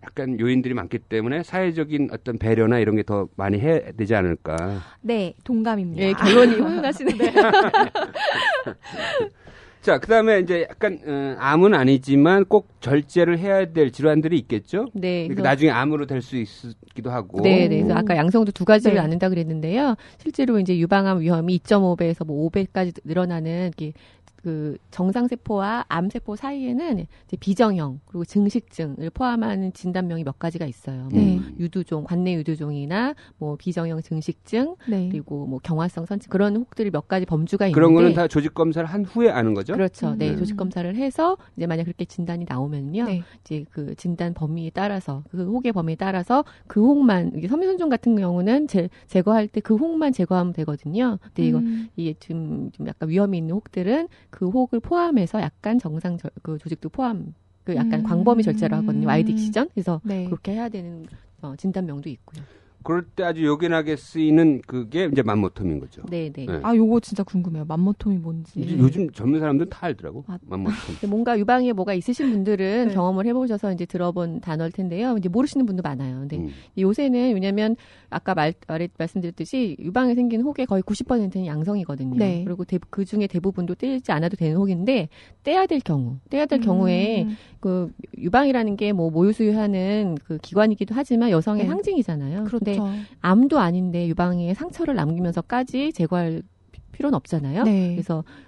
약간 요인들이 많기 때문에 사회적인 어떤 배려나 이런 게 더 많이 해야 되지 않을까. 네, 동감입니다. 예, 결론이 훌륭하시네요. 자, 그 다음에 이제 약간, 암은 아니지만 꼭 절제를 해야 될 질환들이 있겠죠? 네. 그러니까 나중에 암으로 될 수 있기도 하고. 네, 네. 그래서 아까 양성도 두 가지를 네. 나눈다 그랬는데요. 실제로 이제 유방암 위험이 2.5배에서 뭐 5배까지 늘어나는 그 정상세포와 암세포 사이에는 이제 비정형 그리고 증식증을 포함하는 진단명이 몇 가지가 있어요. 네. 뭐 유두종, 관내 유두종이나 뭐 비정형 증식증 네. 그리고 뭐 경화성 선치 그런 혹들이 몇 가지 범주가 있는데 그런 거는 다 조직 검사를 한 후에 아는 거죠? 그렇죠. 네, 네. 조직 검사를 해서 이제 만약 그렇게 진단이 나오면요, 네. 이제 그 진단 범위에 따라서 그 혹의 범위에 따라서 그 혹만 이게 섬유선종 같은 경우는 제거할 때 그 혹만 제거하면 되거든요. 근데 이게 좀 약간 위험이 있는 혹들은 그 혹을 포함해서 약간 정상 그 조직도 포함 그 약간 광범위 절제로 하거든요. YD 시전 그래서 네. 그렇게 해야 되는 진단명도 있고요. 그럴 때 아주 요긴하게 쓰이는 그게 이제 맘모톰인 거죠. 네, 네. 네. 요거 진짜 궁금해요. 맘모톰이 뭔지. 이제 요즘 젊은 사람들은 다 알더라고. 아. 맘모톰. 뭔가 유방에 뭐가 있으신 분들은 네. 경험을 해보셔서 이제 들어본 단어일 텐데요. 이제 모르시는 분도 많아요. 근데 요새는 왜냐면 아까 말씀드렸듯이 유방에 생긴 혹의 거의 90%는 양성이거든요. 네. 그리고 그 중에 대부분도 떼지 않아도 되는 혹인데 떼야 될 경우에 그 유방이라는 게 뭐 모유수유하는 그 기관이기도 하지만 여성의 네. 상징이잖아요. 근데 그렇죠. 암도 아닌데 유방에 상처를 남기면서까지 제거할 필요는 없잖아요. 네.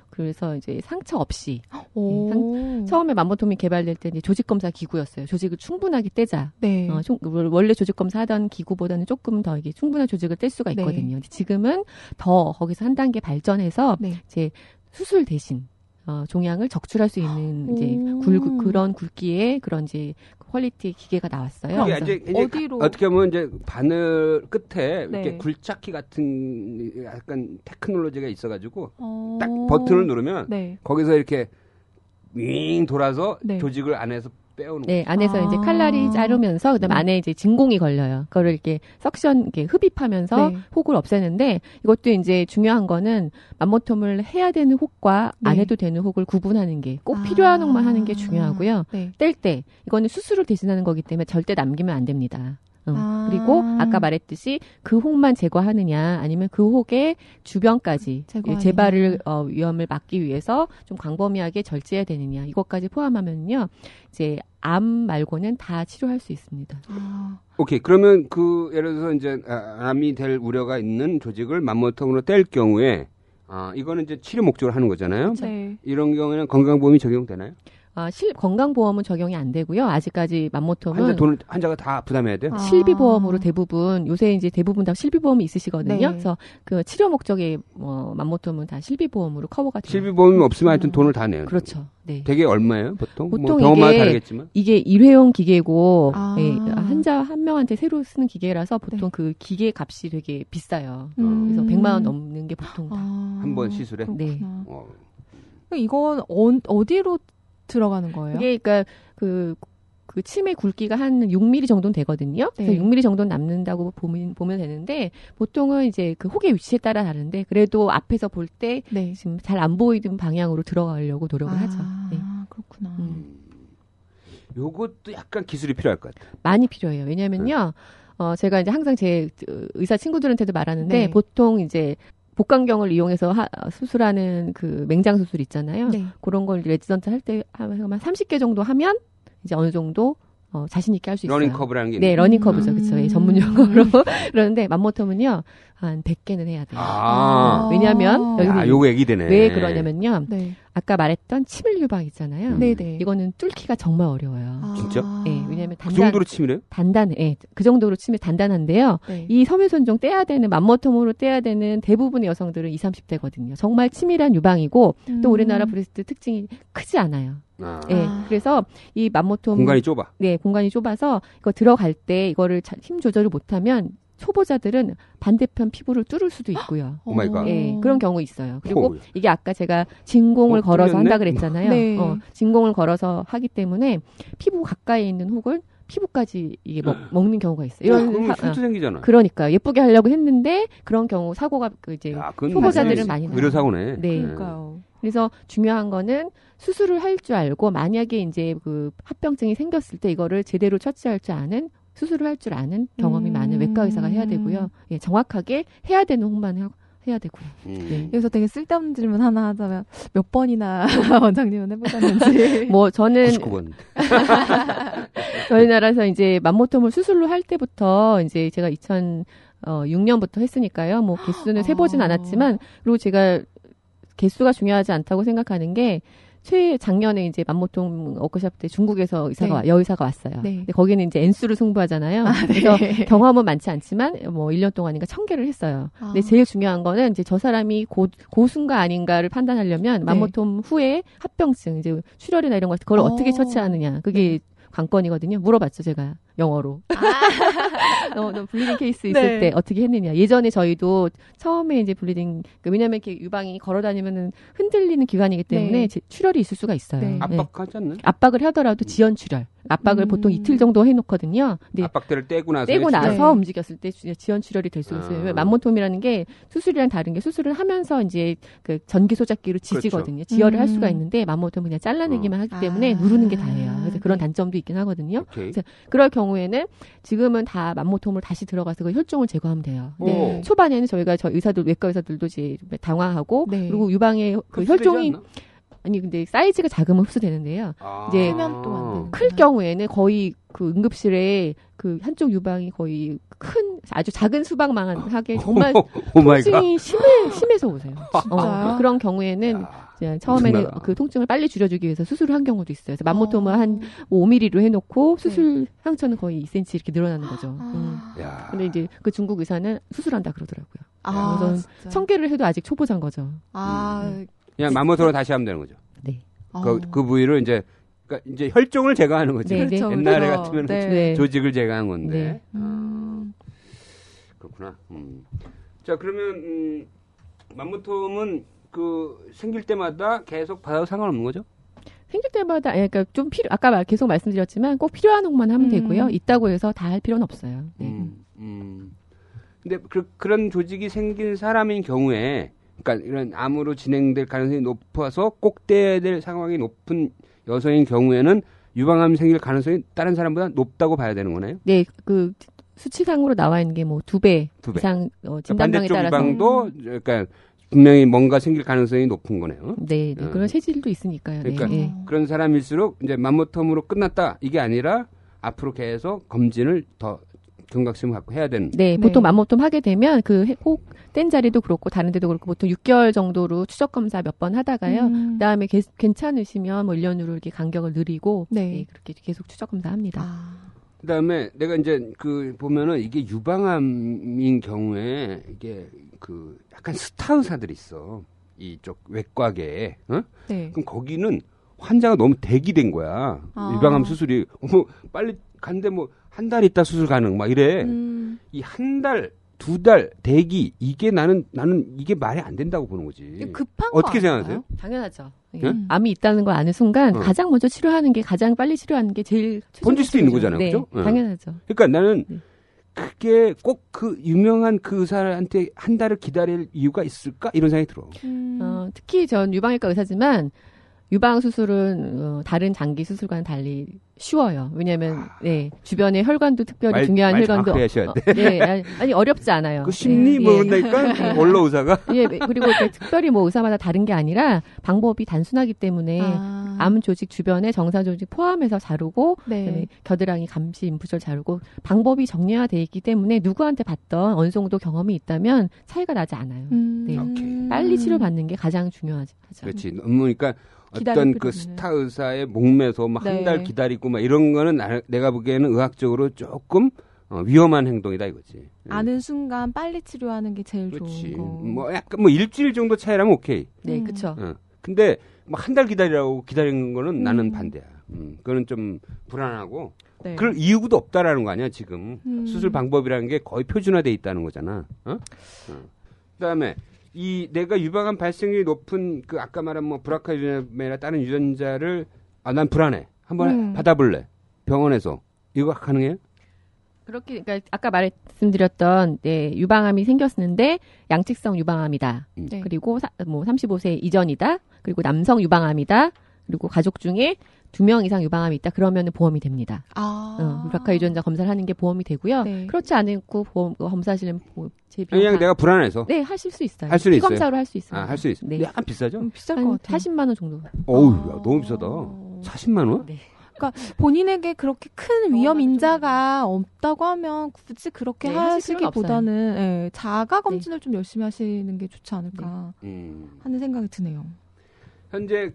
그래서 이제 상처 없이 오. 처음에 맘모톰이 개발될 때 이제 조직 검사 기구였어요. 조직을 충분하게 떼자. 네. 원래 조직 검사 하던 기구보다는 조금 더 이게 충분한 조직을 뗄 수가 있거든요. 네. 지금은 더 거기서 한 단계 발전해서 네. 이제 수술 대신 종양을 적출할 수 있는 이제 그런 굵기의 그런 이제 퀄리티 기계가 나왔어요. 그게 이제 어디로? 어떻게 보면 이제 바늘 끝에 네. 이렇게 굴착기 같은 약간 테크놀로지가 있어가지고 딱 버튼을 누르면 네. 거기서 이렇게 윙 돌아서 네. 조직을 안에서 빼오는 네, 안에서 이제 아. 칼날이 자르면서 그다음 네. 안에 이제 진공이 걸려요. 그거를 이렇게 석션 이렇게 흡입하면서 네. 혹을 없애는데 이것도 이제 중요한 거는 맘모톰을 해야 되는 혹과 네. 안 해도 되는 혹을 구분하는 게 꼭 필요한 혹만 하는 게 중요하고요. 네. 뗄 때 이거는 수술을 대신하는 거기 때문에 절대 남기면 안 됩니다. 아. 그리고 아까 말했듯이 그 혹만 제거하느냐 아니면 그 혹의 주변까지 제거하느냐. 재발을 위험을 막기 위해서 좀 광범위하게 절제해야 되느냐 이것까지 포함하면요 이제 암 말고는 다 치료할 수 있습니다. 오케이. 그러면 예를 들어서 이제 암이 될 우려가 있는 조직을 맘모톰으로 뗄 경우에 이거는 이제 치료 목적으로 하는 거잖아요. 네. 이런 경우에는 건강보험이 적용되나요? 건강보험은 적용이 안 되고요. 아직까지 맘모톰은 환자가 다 부담해야 돼요? 실비보험으로 대부분 요새 이제 대부분 다 실비보험이 있으시거든요. 네. 그래서 그 치료 목적의 맘모톰은 다 실비보험으로 커버가 돼요. 실비보험이 없으면 하여튼 돈을 다 내요. 그렇죠. 네. 되게 얼마예요, 보통? 보통 병원마다 이게 다르겠지만. 이게 일회용 기계고 아. 예, 환자 한 명한테 새로 쓰는 기계라서 보통 그 기계 값이 되게 비싸요. 그래서 100만 원 넘는 게 보통 다. 한 번 시술에? 네. 이건 어디로 들어가는 거예요? 이게 그러니까 그 치매 굵기가 한 6mm 정도는 되거든요. 그래서 네. 6mm 정도는 남는다고 보면 되는데 보통은 이제 그 혹의 위치에 따라 다른데 그래도 앞에서 볼 때 네. 지금 잘 안 보이는 방향으로 들어가려고 노력을 하죠. 네. 그렇구나. 요것도 약간 기술이 필요할 것 같아요. 많이 필요해요. 왜냐면요. 제가 이제 항상 제 의사 친구들한테도 말하는데 네. 보통 이제 복강경을 이용해서 수술하는 그 맹장 수술 있잖아요. 네. 그런 걸 레지던트 할 때 한 30개 정도 하면 이제 어느 정도 자신 있게 할 수 있어요. 러닝 커브라는 게 네, 있는데. 러닝 커브죠. 그렇죠. 예, 전문 용어로. 그러는데 맘모톰은요. 한 100개는 해야 돼요. 왜냐하면 여기 요거 얘기 되네. 왜 그러냐면요. 네. 아까 말했던 치밀 유방 있잖아요. 네네. 이거는 뚫기가 정말 어려워요. 진짜? 네, 왜냐하면 그 정도로 치밀해요? 단단해. 네, 그 정도로 치밀 단단한데요. 네. 이 섬유손종 떼야 되는 맘모톰으로 떼야 되는 대부분의 여성들은 20, 30대거든요. 정말 치밀한 유방이고 또 우리나라 브레스트 특징이 크지 않아요. 네, 그래서 이 맘모톰 공간이 좁아. 네, 공간이 좁아서 이거 들어갈 때 이거를 힘 조절을 못하면 초보자들은 반대편 피부를 뚫을 수도 있고요. 오 마이 갓. 네, 그런 경우 있어요. 그리고 오. 이게 아까 제가 진공을 걸어서 뚫렸네? 한다 그랬잖아요. 네. 진공을 걸어서 하기 때문에 피부 가까이에 있는 혹은 피부까지 이게 먹는 경우가 있어요. 그러면 흉터 생기잖아. 그러니까 예쁘게 하려고 했는데 그런 경우 사고가 이제 초보자들은 많이 나요. 의료 사고네. 네. 그러니까요. 그래서 중요한 거는 수술을 할 줄 알고 만약에 이제 그 합병증이 생겼을 때 이거를 제대로 처치할 줄 아는 수술을 할 줄 아는 경험이 많은 외과 의사가 해야 되고요. 예, 정확하게 해야 되는 혹만 해야 되고요. 네. 여기서 되게 쓸데없는 질문 하나 하자면 몇 번이나 원장님은 해보셨는지. 뭐 저는 99번. 저희 나라에서 이제 맘모톰을 수술로 할 때부터 이제 제가 2006년부터 했으니까요. 뭐 개수는 세보진 않았지만 그리고 제가 개수가 중요하지 않다고 생각하는 게 작년에 이제 맘모톰 워크숍 때 중국에서 여의사가 왔어요. 네. 근데 거기는 이제 N수를 승부하잖아요. 그래서 경험은 많지 않지만 뭐 1년 동안인가 1000개를 했어요. 근데 제일 중요한 거는 이제 저 사람이 고수인가 아닌가를 판단하려면 맘모톰 후에 합병증, 이제 출혈이나 이런 걸 그걸 어떻게 처치하느냐. 그게 관건이거든요. 물어봤죠, 제가. 영어로. 너 블리딩 케이스 있을 때 어떻게 했느냐. 예전에 저희도 처음에 이제 블리딩, 왜냐면 이렇게 유방이 걸어 다니면은 흔들리는 기관이기 때문에 출혈이 있을 수가 있어요. 네. 압박하지 않나? 압박을 하더라도 지연 출혈. 압박을 보통 이틀 정도 해놓거든요. 근데 압박대를 떼고 나서 움직였을 때 지연 출혈이 될 수가 있어요. 맘모톰이라는 게 수술이랑 다른 게 수술을 하면서 이제 그 전기 소작기로 지지거든요. 그렇죠. 지혈을 할 수가 있는데 맘모톰은 그냥 잘라내기만 하기 때문에 누르는 게 다예요. 그래서 그런 단점도 있긴 하거든요. 그래서 그럴 경우에는 지금은 다 맘모톰으로 다시 들어가서 그 혈종을 제거하면 돼요. 근데 초반에는 저희가 외과 의사들도 이제 당황하고 그리고 유방의 그 혈종이 아니 근데 사이즈가 작으면 흡수되는데요. 이제 수면 동안 클 경우에는 거의 그 응급실에 그 한쪽 유방이 거의 큰 아주 작은 수박만 하게 정말 통증이 심해서 오세요. 그런 경우에는 처음에는 그 통증을 빨리 줄여주기 위해서 수술을 한 경우도 있어요. 그래서 맘모톰은 한 5mm로 해놓고 수술 상처는 거의 2cm 이렇게 늘어나는 거죠. 근데 이제 그 중국 의사는 수술한다 그러더라고요. 그래서 1000개를 해도 아직 초보자인 거죠. 그냥 맘모톰으로 다시 하면 되는 거죠. 네. 그 부위를 이제 혈종을 제거하는 거죠. 네, 그렇죠, 옛날에 그렇죠. 같으면 네. 조직을 제거한 건데. 네. 그렇구나. 자, 그러면 맘모톰은 그 생길 때마다 계속 받아도 상관없는 거죠? 생길 때마다 그러니까 좀 아까 계속 말씀드렸지만 꼭 필요한 혹만 하면 되고요. 있다고 해서 다 할 필요는 없어요. 네. 근데 그런 조직이 생긴 사람인 경우에 그러니까 이런 암으로 진행될 가능성이 높아서 꼭 떼야 될 상황이 높은 여성인 경우에는 유방암이 생길 가능성이 다른 사람보다 높다고 봐야 되는 거네요? 네, 그 수치상으로 나와 있는 게 뭐 2배 이상 진단방에 반대쪽 따라서 유방도 그러니까 분명히 뭔가 생길 가능성이 높은 거네요. 네, 그런 체질도 있으니까요. 그러니까 네. 그런 사람일수록 이제 맘모톰으로 끝났다 이게 아니라 앞으로 계속 검진을 더 경각심을 갖고 해야 되는. 네, 보통 맘모톰 하게 되면 그 혹 뗀 자리도 그렇고 다른 데도 그렇고 보통 6개월 정도로 추적 검사 몇 번 하다가요. 그다음에 괜찮으시면 뭐 1년으로 이렇게 간격을 늘리고 그렇게 계속 추적 검사합니다. 그다음에 내가 이제 그 보면은 이게 유방암인 경우에 이게 그 약간 스타 의사들이 있어. 이쪽 외과계에. 네. 그럼 거기는 환자가 너무 대기된 거야. 유방암 수술이 빨리 갔는데 뭐 한 달 있다 수술 가능 막 이래. 이 한 달, 2달 대기 이게 나는 이게 말이 안 된다고 보는 거지. 급한 거 어떻게 아닌가요? 생각하세요? 당연하죠. 암이 있다는 걸 아는 순간 가장 먼저 치료하는 게 가장 빨리 치료하는 게 제일 번질 수도 있는 거잖아요. 네, 그죠? 당연하죠. 그러니까 나는 그게 꼭 그 유명한 그 의사한테 한 달을 기다릴 이유가 있을까? 이런 생각이 들어. 특히 전 유방외과 의사지만 유방 수술은 다른 장기 수술과는 달리 쉬워요. 왜냐하면 네, 주변에 혈관도 특별히 중요한 혈관도 하셔야 돼. 네, 아니 어렵지 않아요. 그 심리 네, 모른다니까 원로 의사가. 예, 그리고 특별히 뭐 의사마다 다른 게 아니라 방법이 단순하기 때문에 암 조직 주변에 정상 조직 포함해서 자르고 네. 그다음에 겨드랑이 감시 인프절 자르고 방법이 정리화돼 있기 때문에 누구한테 받던 어느 정도 경험이 있다면 차이가 나지 않아요. 네. 오케이. 빨리 치료받는 게 가장 중요하죠. 그렇지. 너무 그러니까 기다릴 어떤 필요 그 없는. 스타 의사의 목매서 막 한 네. 달 기다리고 막 이런 거는 내가 보기에는 의학적으로 조금 위험한 행동이다 이거지. 아는 순간 빨리 치료하는 게 제일 그렇지. 좋은 거. 뭐 약간 뭐 일주일 정도 차이라면 오케이. 네, 그렇죠. 근데 뭐 한 달 기다리라고 기다리는 거는 나는 반대야. 그거는 좀 불안하고 네. 그럴 이유도 없다라는 거 아니야 지금. 수술 방법이라는 게 거의 표준화돼 있다는 거잖아. 그다음에 이 내가 유방암 발생률이 높은 그 아까 말한 뭐 브라카 유전자나 다른 유전자를 난 불안해. 한번 받아볼래. 병원에서 이거 가능해요? 그렇게 그러니까 아까 말씀드렸던 네, 유방암이 생겼는데 양측성 유방암이다. 네. 그리고 뭐 35세 이전이다. 그리고 남성 유방암이다. 그리고 가족 중에 2명 이상 유방암이 있다. 그러면 보험이 됩니다. 브라카 유전자 검사를 하는 게 보험이 되고요. 네. 그렇지 않고 보험 검사하시려면 제 그냥 내가 불안해서 네, 하실 수 있어요. 할 수는 있어요. 피검사로 할 수 있어요. 할 수 있어. 네. 약간 비싸죠? 비쌀 것 한 같아요. 40만 원 정도. 어우, 야, 너무 비싸다. 40만 원? 네. 본인에게 그렇게 큰 위험 인자가 없다고 하면 굳이 그렇게 네, 하실 필요는 하시기보다는 예, 자가 검진을 좀 열심히 하시는 게 좋지 않을까 하는 생각이 드네요. 현재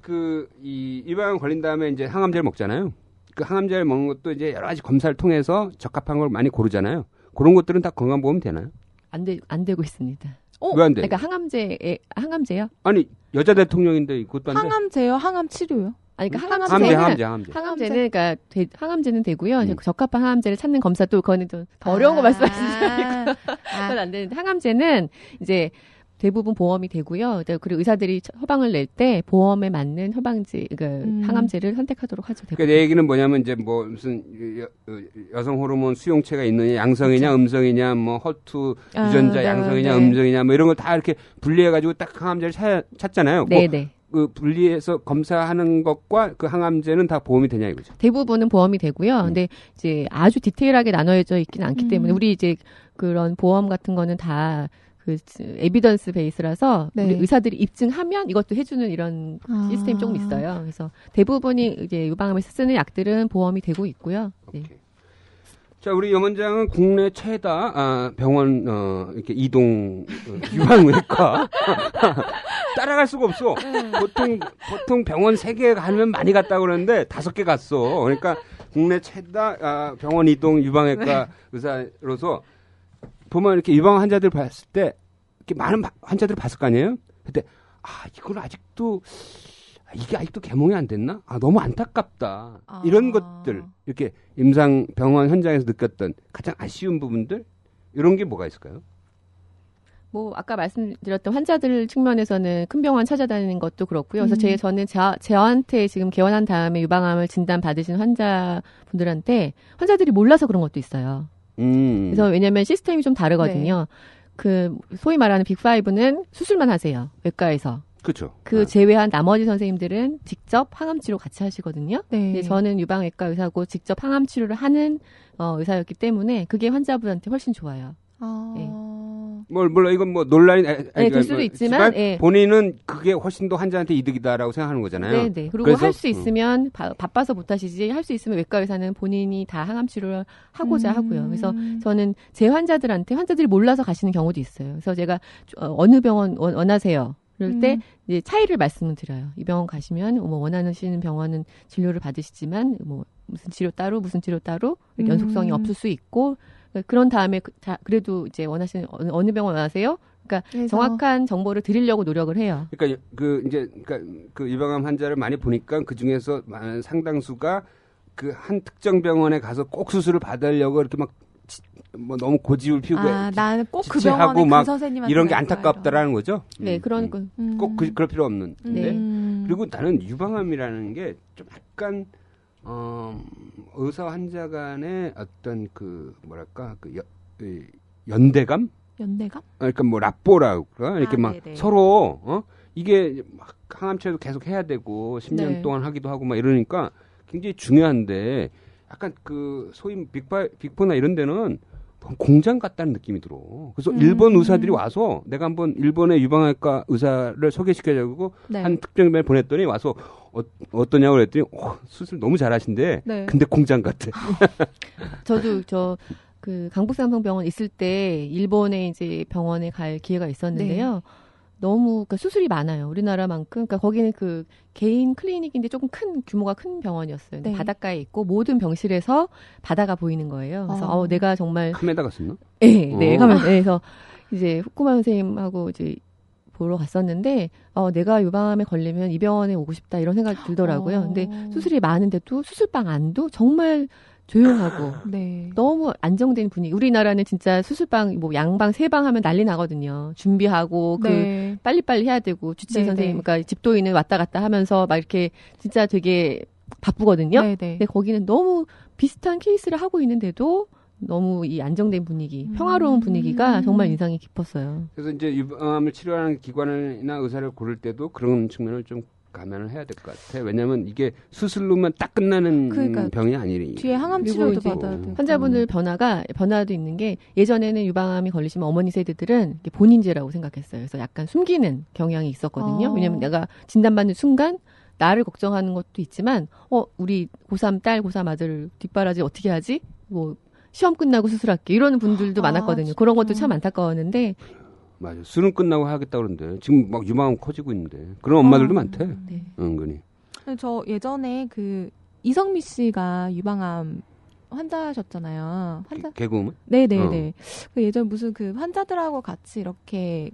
이 유방암 걸린 다음에 이제 항암제를 먹잖아요. 그 항암제를 먹는 것도 이제 여러 가지 검사를 통해서 적합한 걸 많이 고르잖아요. 그런 것들은 다 건강보험 되나요? 안 되고 있습니다. 왜 안 돼? 그러니까 항암제요? 아니 여자 대통령인데 그것도 안 돼? 항암제요? 항암 치료요? 아니, 그러니까 항암제. 항암제는 그러니까 항암제는 되고요. 적합한 항암제를 찾는 검사 또 그거는 좀 더 어려운 거 말씀하시니까 그건 안 되는데 항암제는 이제 대부분 보험이 되고요. 그리고 의사들이 처방을 낼 때 보험에 맞는 처방제, 항암제를 선택하도록 하죠. 그러니까 내 얘기는 뭐냐면 이제 뭐 무슨 여성 호르몬 수용체가 있느냐, 양성이냐, 음성이냐, 뭐 허투 유전자 양성이냐, 음성이냐, 뭐 이런 걸 다 이렇게 분리해가지고 딱 항암제를 찾잖아요. 네네. 그 분리해서 검사하는 것과 그 항암제는 다 보험이 되냐 이거죠. 대부분은 보험이 되고요. 근데 이제 아주 디테일하게 나눠져 있지는 않기 때문에 우리 이제 그런 보험 같은 거는 다 그 에비던스 베이스라서 네. 우리 의사들이 입증하면 이것도 해주는 이런 시스템이 조금 있어요. 그래서 대부분이 이제 유방암에서 쓰는 약들은 보험이 되고 있고요. 네. 자, 우리 염원장은 국내 최다 병원 이렇게 이동 유방외과 따라갈 수가 없어. 보통 병원 3개 가면 많이 갔다 그러는데 5개 갔어. 그러니까 국내 최다 병원 이동 유방외과 의사로서 보면 이렇게 유방 환자들 봤을 때 이렇게 많은 환자들을 봤을 거 아니에요? 근데 이걸 아직도 이게 아직도 개몽이 안 됐나? 너무 안타깝다. 이런 것들 이렇게 임상 병원 현장에서 느꼈던 가장 아쉬운 부분들 이런 게 뭐가 있을까요? 뭐 아까 말씀드렸던 환자들 측면에서는 큰 병원 찾아다니는 것도 그렇고요. 그래서 저는 저한테 지금 개원한 다음에 유방암을 진단 받으신 환자분들한테 환자들이 몰라서 그런 것도 있어요. 그래서 왜냐하면 시스템이 좀 다르거든요. 그 소위 말하는 빅5는 수술만 하세요. 외과에서. 그렇죠. 제외한 나머지 선생님들은 직접 항암 치료 같이 하시거든요. 네. 저는 유방외과 의사고 직접 항암 치료를 하는 의사였기 때문에 그게 환자분한테 훨씬 좋아요. 네. 물론 이건 뭐 논란이 될 수도 있지만 본인은 그게 훨씬 더 환자한테 이득이다라고 생각하는 거잖아요. 네. 그리고 할 수 있으면 바빠서 못 하시지 할 수 있으면 외과 의사는 본인이 다 항암 치료를 하고자 하고요. 그래서 저는 제 환자들이 몰라서 가시는 경우도 있어요. 그래서 제가 어느 병원 원하세요? 그럴 때 이제 차이를 말씀을 드려요. 이 병원 가시면 뭐 원하시는 병원은 진료를 받으시지만 뭐 무슨 치료 따로 연속성이 없을 수 있고 그런 다음에 그래도 이제 원하시는 어느 병원 원하세요? 그러니까 정확한 정보를 드리려고 노력을 해요. 그러니까 그 유방암 환자를 많이 보니까 그 중에서 상당수가 그 한 특정 병원에 가서 꼭 수술을 받으려고 이렇게 막 뭐 너무 고집을 피우고 나는 꼭 그 병원에 그 선생님한테 이런 게 안타깝다라는 거죠. 네, 그런 꼭 그럴 필요 없는. 그리고 나는 유방암이라는 게 좀 약간 의사 환자 간의 어떤 그 뭐랄까 연대감? 연대감? 그러니까 뭐 라뽀라고 그러나 이렇게 막 네네. 서로 이게 막 항암치료도 계속 해야 되고 10년 네. 동안 하기도 하고 막 이러니까 굉장히 중요한데 약간 그 소위 빅포나 이런 데는 공장 같다는 느낌이 들어. 그래서 일본 의사들이 와서 내가 한번 일본의 유방외과 의사를 소개시켜주고 네. 한 특정 병에 보냈더니 와서 어떠냐고 그랬더니 수술 너무 잘하신데 네. 근데 공장 같아. 저도 그 강북삼성병원 있을 때 일본에 이제 병원에 갈 기회가 있었는데요. 너무 그러니까 수술이 많아요. 우리나라만큼. 그러니까 거기는 그 개인 클리닉인데 조금 규모가 큰 병원이었어요. 네. 바닷가에 있고 모든 병실에서 바다가 보이는 거예요. 그래서 내가 정말 카메라가 썼나? 네, 그래서 이제 후쿠마 선생님하고 이제 보러 갔었는데 내가 유방암에 걸리면 이 병원에 오고 싶다 이런 생각이 들더라고요. 근데 수술이 많은데도 수술방 안도 정말 조용하고 네. 너무 안정된 분위기. 우리나라는 진짜 수술방 뭐 양방 세방 하면 난리 나거든요. 준비하고 네. 빨리빨리 해야 되고 주치 네, 선생님 네. 그러니까 집도인은 왔다 갔다 하면서 막 이렇게 진짜 되게 바쁘거든요. 네, 네. 근데 거기는 너무 비슷한 케이스를 하고 있는데도 너무 이 안정된 분위기, 평화로운 분위기가 정말 인상이 깊었어요. 그래서 이제 유방암을 치료하는 기관이나 의사를 고를 때도 그런 측면을 좀 감안을 해야 될 것 같아. 왜냐하면 이게 수술로만 딱 끝나는 그러니까 병이 아니니. 뒤에 항암 그리고 치료도 이제 받아야 되고. 환자분들 변화도 있는 게 예전에는 유방암이 걸리시면 어머니 세대들은 이게 본인죄라고 생각했어요. 그래서 약간 숨기는 경향이 있었거든요. 왜냐하면 내가 진단받는 순간 나를 걱정하는 것도 있지만 우리 고3 딸, 고3 아들 뒷바라지 어떻게 하지? 뭐 시험 끝나고 수술할게. 이러는 분들도 많았거든요. 진짜. 그런 것도 참 안타까웠는데 맞아. 수능 끝나고 하겠다 그러는데 지금 막 유방암 커지고 있는데 그런 엄마들도 많대. 네. 은근히. 저 예전에 그 이성미 씨가 유방암 환자셨잖아요. 개그우먼? 네네네. 그 예전 무슨 그 환자들하고 같이 이렇게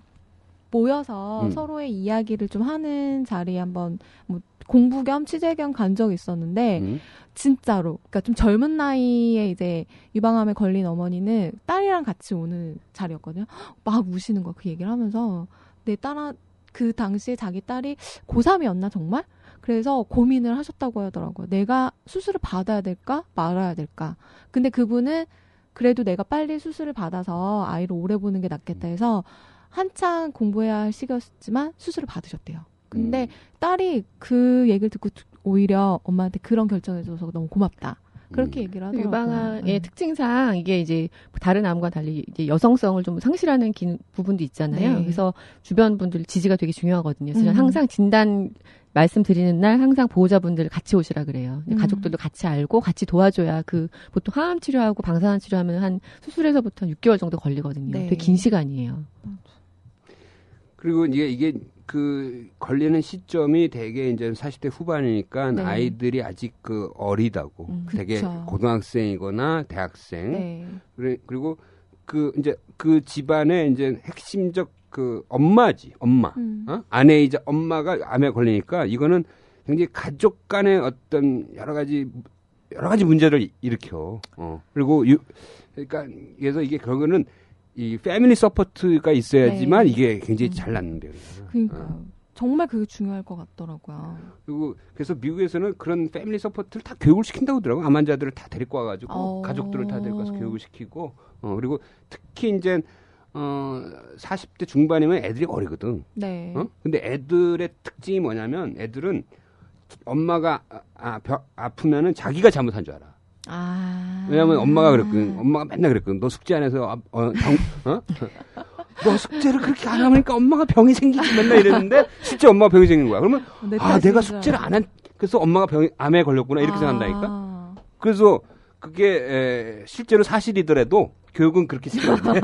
모여서 서로의 이야기를 좀 하는 자리에 한번 뭐 공부 겸 취재 겸 간 적이 있었는데 진짜로 그러니까 좀 젊은 나이에 이제 유방암에 걸린 어머니는 딸이랑 같이 오는 자리였거든요. 막 우시는 거야 그 얘기를 하면서 내 딸 그 당시에 자기 딸이 고3이었나 정말? 그래서 고민을 하셨다고 하더라고요. 내가 수술을 받아야 될까 말아야 될까. 근데 그분은 그래도 내가 빨리 수술을 받아서 아이를 오래 보는 게 낫겠다 해서 한창 공부해야 할 시기였지만 수술을 받으셨대요. 근데 딸이 그 얘기를 듣고 오히려 엄마한테 그런 결정해줘서 너무 고맙다. 그렇게 얘기를 하더라고요. 유방암의 특징상 이게 이제 다른 암과 달리 이제 여성성을 좀 상실하는 부분도 있잖아요. 네. 그래서 주변 분들 지지가 되게 중요하거든요. 그래서 저는 항상 진단 말씀드리는 날 항상 보호자분들 같이 오시라 그래요. 가족들도 같이 알고 같이 도와줘야 보통 항암 치료하고 방사선 치료하면 한 수술에서부터 6개월 정도 걸리거든요. 네. 되게 긴 시간이에요. 그리고 이게 그 걸리는 시점이 되게 이제 40대 후반이니까 네. 아이들이 아직 그 어리다고 되게 그쵸. 고등학생이거나 대학생 네. 그리고 그 이제 그 집안의 이제 핵심적 그 엄마지 엄마 아내이자 엄마가 암에 걸리니까 이거는 굉장히 가족 간의 어떤 여러 가지 문제를 일으켜 그리고 그러니까 그래서 이게 결국은 이 패밀리 서포트가 있어야지만 네. 이게 굉장히 잘 낫는 병이에요. 그러니까 정말 그게 중요할 것 같더라고요. 그리고 그래서 미국에서는 그런 패밀리 서포트를 다 교육을 시킨다고 하더라고요. 암 환자들을 다 데리고 와가지고 가족들을 다 데리고 와서 교육을 시키고 그리고 특히 이제 40대 중반이면 애들이 어리거든. 네. 근데 애들의 특징이 뭐냐면 애들은 엄마가 아프면은 자기가 잘못한 줄 알아. 왜냐면 엄마가 그랬거든. 엄마가 맨날 그랬거든. 너 숙제 안 해서 너 숙제를 그렇게 안 하니까 엄마가 병이 생기지 맨날 이랬는데 실제 엄마가 병이 생긴 거야. 그러면 내가 숙제를 안 한 그래서 엄마가 암에 걸렸구나 이렇게 생각한다니까. 그래서 그게 실제로 사실이더라도 교육은 그렇게 시키면 안 돼.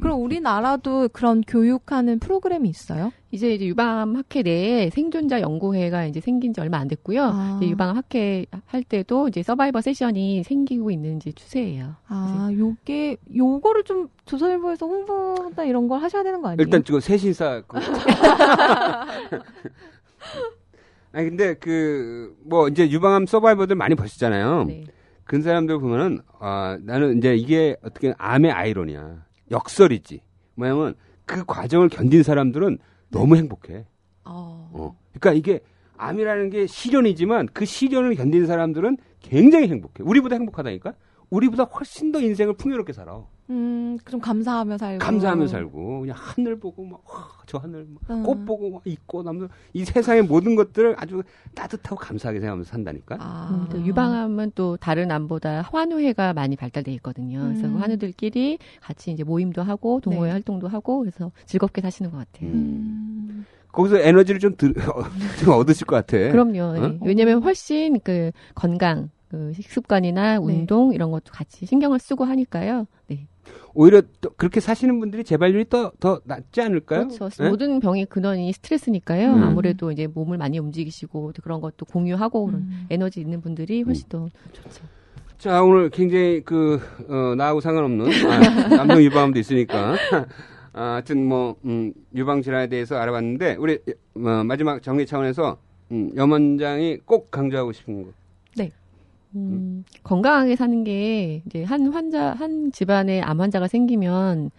그럼 우리나라도 그런 교육하는 프로그램이 있어요? 이제 유방암 학회 내에 생존자 연구회가 이제 생긴 지 얼마 안 됐고요. 이제 유방암 학회 할 때도 이제 서바이버 세션이 생기고 있는 이제 추세예요. 요거를 좀 조선일보에서 홍보나 이런 걸 하셔야 되는 거 아니에요? 일단 지금 새신사 근데 뭐 이제 유방암 서바이버들 많이 보시잖아요. 네. 그런 사람들 보면은 나는 이제 이게 어떻게 암의 아이러니야. 역설이지. 뭐냐면 그 과정을 견딘 사람들은 너무 행복해. 그러니까 이게 암이라는 게 시련이지만 그 시련을 견딘 사람들은 굉장히 행복해. 우리보다 행복하다니까. 우리보다 훨씬 더 인생을 풍요롭게 살아. 좀 감사하며 살고. 감사하며 살고 그냥 하늘 보고 막 저 하늘 꽃 보고 막 있고 이 세상의 모든 것들을 아주 따뜻하고 감사하게 생각하면서 산다니까. 또 유방암은 또 다른 암보다 환우회가 많이 발달돼 있거든요. 그래서 그 환우들끼리 같이 이제 모임도 하고 동호회 활동도 하고 그래서 즐겁게 사시는 것 같아요. 거기서 에너지를 좀 얻으실 것 같아. 그럼요. 네. 왜냐하면 훨씬 그 건강, 그 식습관이나 운동 이런 것도 같이 신경을 쓰고 하니까요. 네. 오히려 또 그렇게 사시는 분들이 재발률이 더 낫지 않을까요? 그렇죠. 네? 모든 병의 근원이 스트레스니까요. 아무래도 이제 몸을 많이 움직이시고 그런 것도 공유하고 그런 에너지 있는 분들이 훨씬 더 좋죠. 자, 오늘 굉장히 나하고 상관없는 남성 유방암도 있으니까 하여튼 유방 질환에 대해서 알아봤는데 우리 마지막 정리 차원에서 염 원장이 꼭 강조하고 싶은 거. 네. 건강하게 사는 게 이제 한 집안에 암 환자가 생기면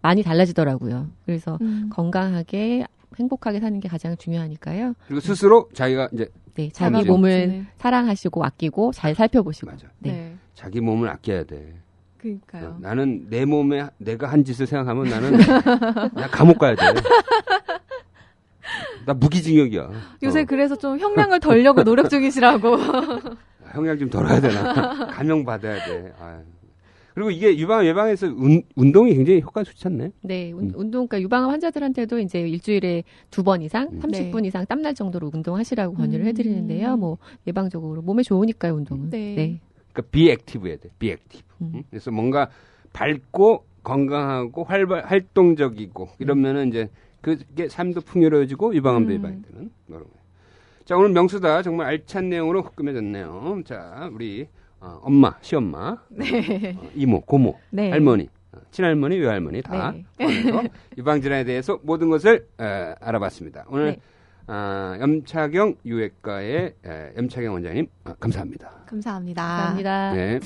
많이 달라지더라고요. 그래서 건강하게 행복하게 사는 게 가장 중요하니까요. 그리고 스스로 자기가 이제 자기 몸을 사랑하시고 아끼고 잘 살펴보시고. 맞아. 네. 자기 몸을 아껴야 돼. 그러니까요. 나는 내 몸에 내가 한 짓을 생각하면 나는 그냥 감옥 가야 돼. 나 무기징역이야. 요새 그래서 좀 형량을 덜려고 노력 중이시라고. 형량 좀 덜어야 되나? 감형 받아야 돼. 그리고 이게 유방암 예방에서 운동이 굉장히 효과가 좋지 않나요? 네, 그러니까 유방암 환자들한테도 이제 일주일에 2번 이상, 30분 이상 땀날 정도로 운동하시라고 권유를 해드리는데요. 예방적으로 몸에 좋으니까요, 운동은. 네. 그러니까 비액티브 해야 돼. 비액티브. 그래서 뭔가 밝고 건강하고 활동적이고 이러면은 이제 그게 삶도 풍요로워지고 유방암도 예방이 되는 그런 거예요. 자, 오늘 명수다 정말 알찬 내용으로 후끈해졌네요. 자, 우리 엄마, 시엄마, 이모, 고모, 할머니, 친할머니, 외할머니 다 포함해서 유방 질환에 대해서 모든 것을 알아봤습니다. 오늘 염차경 유해과의 염차경 원장님 감사합니다. 감사합니다. 감사합니다. 네.